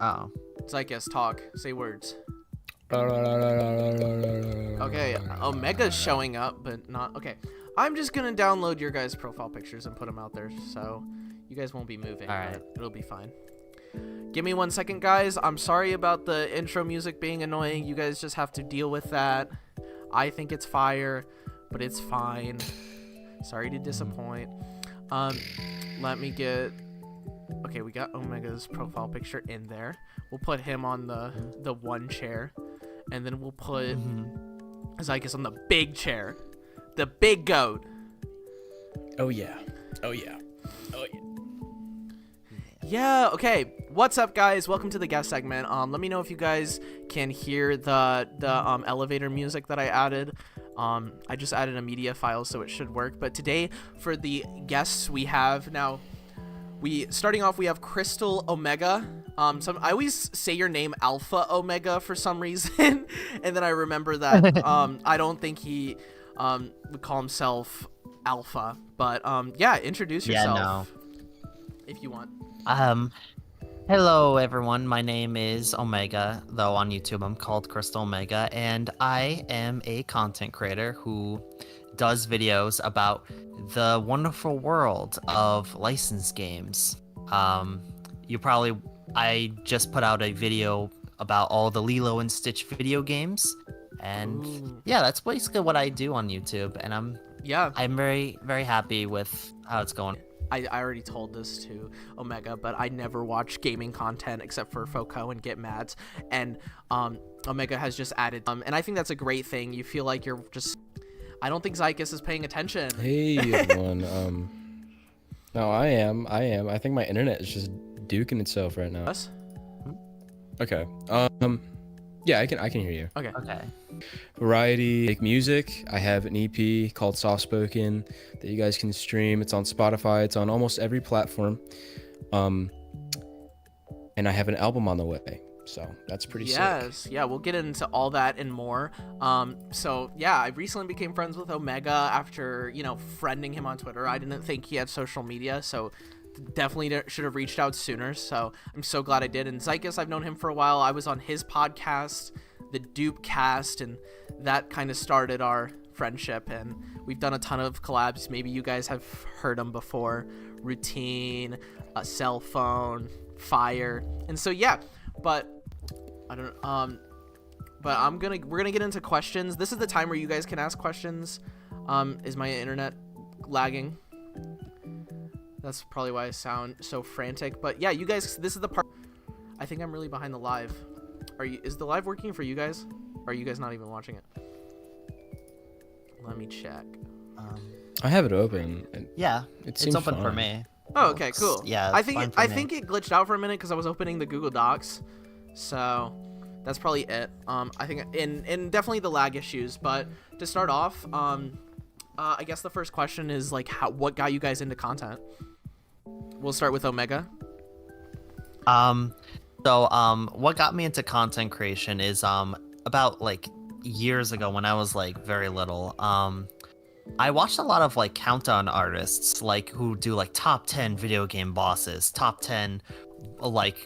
Oh. Zykus, talk. Say words. Okay, Omega's showing up, but not... Okay, I'm just gonna download your guys' profile pictures and put them out there, so you guys won't be moving. All right. It'll be fine. Give me 1 second, guys. I'm sorry about the intro music being annoying. You guys just have to deal with that. I think it's fire, but it's fine. Sorry to disappoint. Let me get... Okay, we got Omega's profile picture in there. We'll put him on the one chair. And then we'll put Zykus on the big chair. The big goat. Oh yeah. Oh yeah. Oh yeah. Yeah, okay. What's up, guys? Welcome to the guest segment. Let me know if you guys can hear the elevator music that I added. I just added a media file, so it should work. But today, for the guests we have now... Starting off, we have Crystal Omega. I always say your name Alpha Omega for some reason, and then I remember that I don't think he would call himself Alpha. But yeah, introduce yourself if you want. Hello everyone. My name is Omega, though on YouTube I'm called Crystal Omega, and I am a content creator who does videos about the wonderful world of licensed games. I just put out a video about all the Lilo and Stitch video games, and yeah, that's basically what I do on YouTube, and I'm very, very happy with how it's going. I already told this to Omega, but I never watch gaming content except for Foco and Get Mads, and Omega has just added, and I think that's a great thing. You feel like you're just... I don't think Zykus is paying attention. Hey everyone. No, I am. I think my internet is just duking itself right now. Us? Okay. Yeah, I can hear you. Okay. Okay. Variety, make music. I have an EP called Soft Spoken that you guys can stream. It's on Spotify. It's on almost every platform. And I have an album on the way. So that's pretty sick. Yes, yeah, we'll get into all that and more. So yeah, I recently became friends with Omega after, friending him on Twitter. I didn't think he had social media, so definitely should have reached out sooner. So I'm so glad I did. And Zykus, I've known him for a while. I was on his podcast, the Dupe Cast, and that kind of started our friendship. And we've done a ton of collabs. Maybe you guys have heard them before. Routine, a Cell Phone, Fire, and so yeah. But I don't we're gonna get into questions. This is the time where you guys can ask questions. Is my internet lagging? That's probably why I sound so frantic. But yeah, you guys, this is the part. I think I'm really behind the live. Is the live working for you guys? Or are you guys not even watching it? Let me check. I have it open. Yeah, It it's seems open for fine. me. Oh, okay, cool. Yeah, I it's think fine for I me. think it glitched out for a minute because I was opening the Google Docs, so that's probably it. I think and definitely the lag issues. But to start off, I guess the first question is like, what got you guys into content? We'll start with Omega. What got me into content creation is about like years ago when I was like very little. I watched a lot of like countdown artists like who do like top 10 video game bosses, top 10 like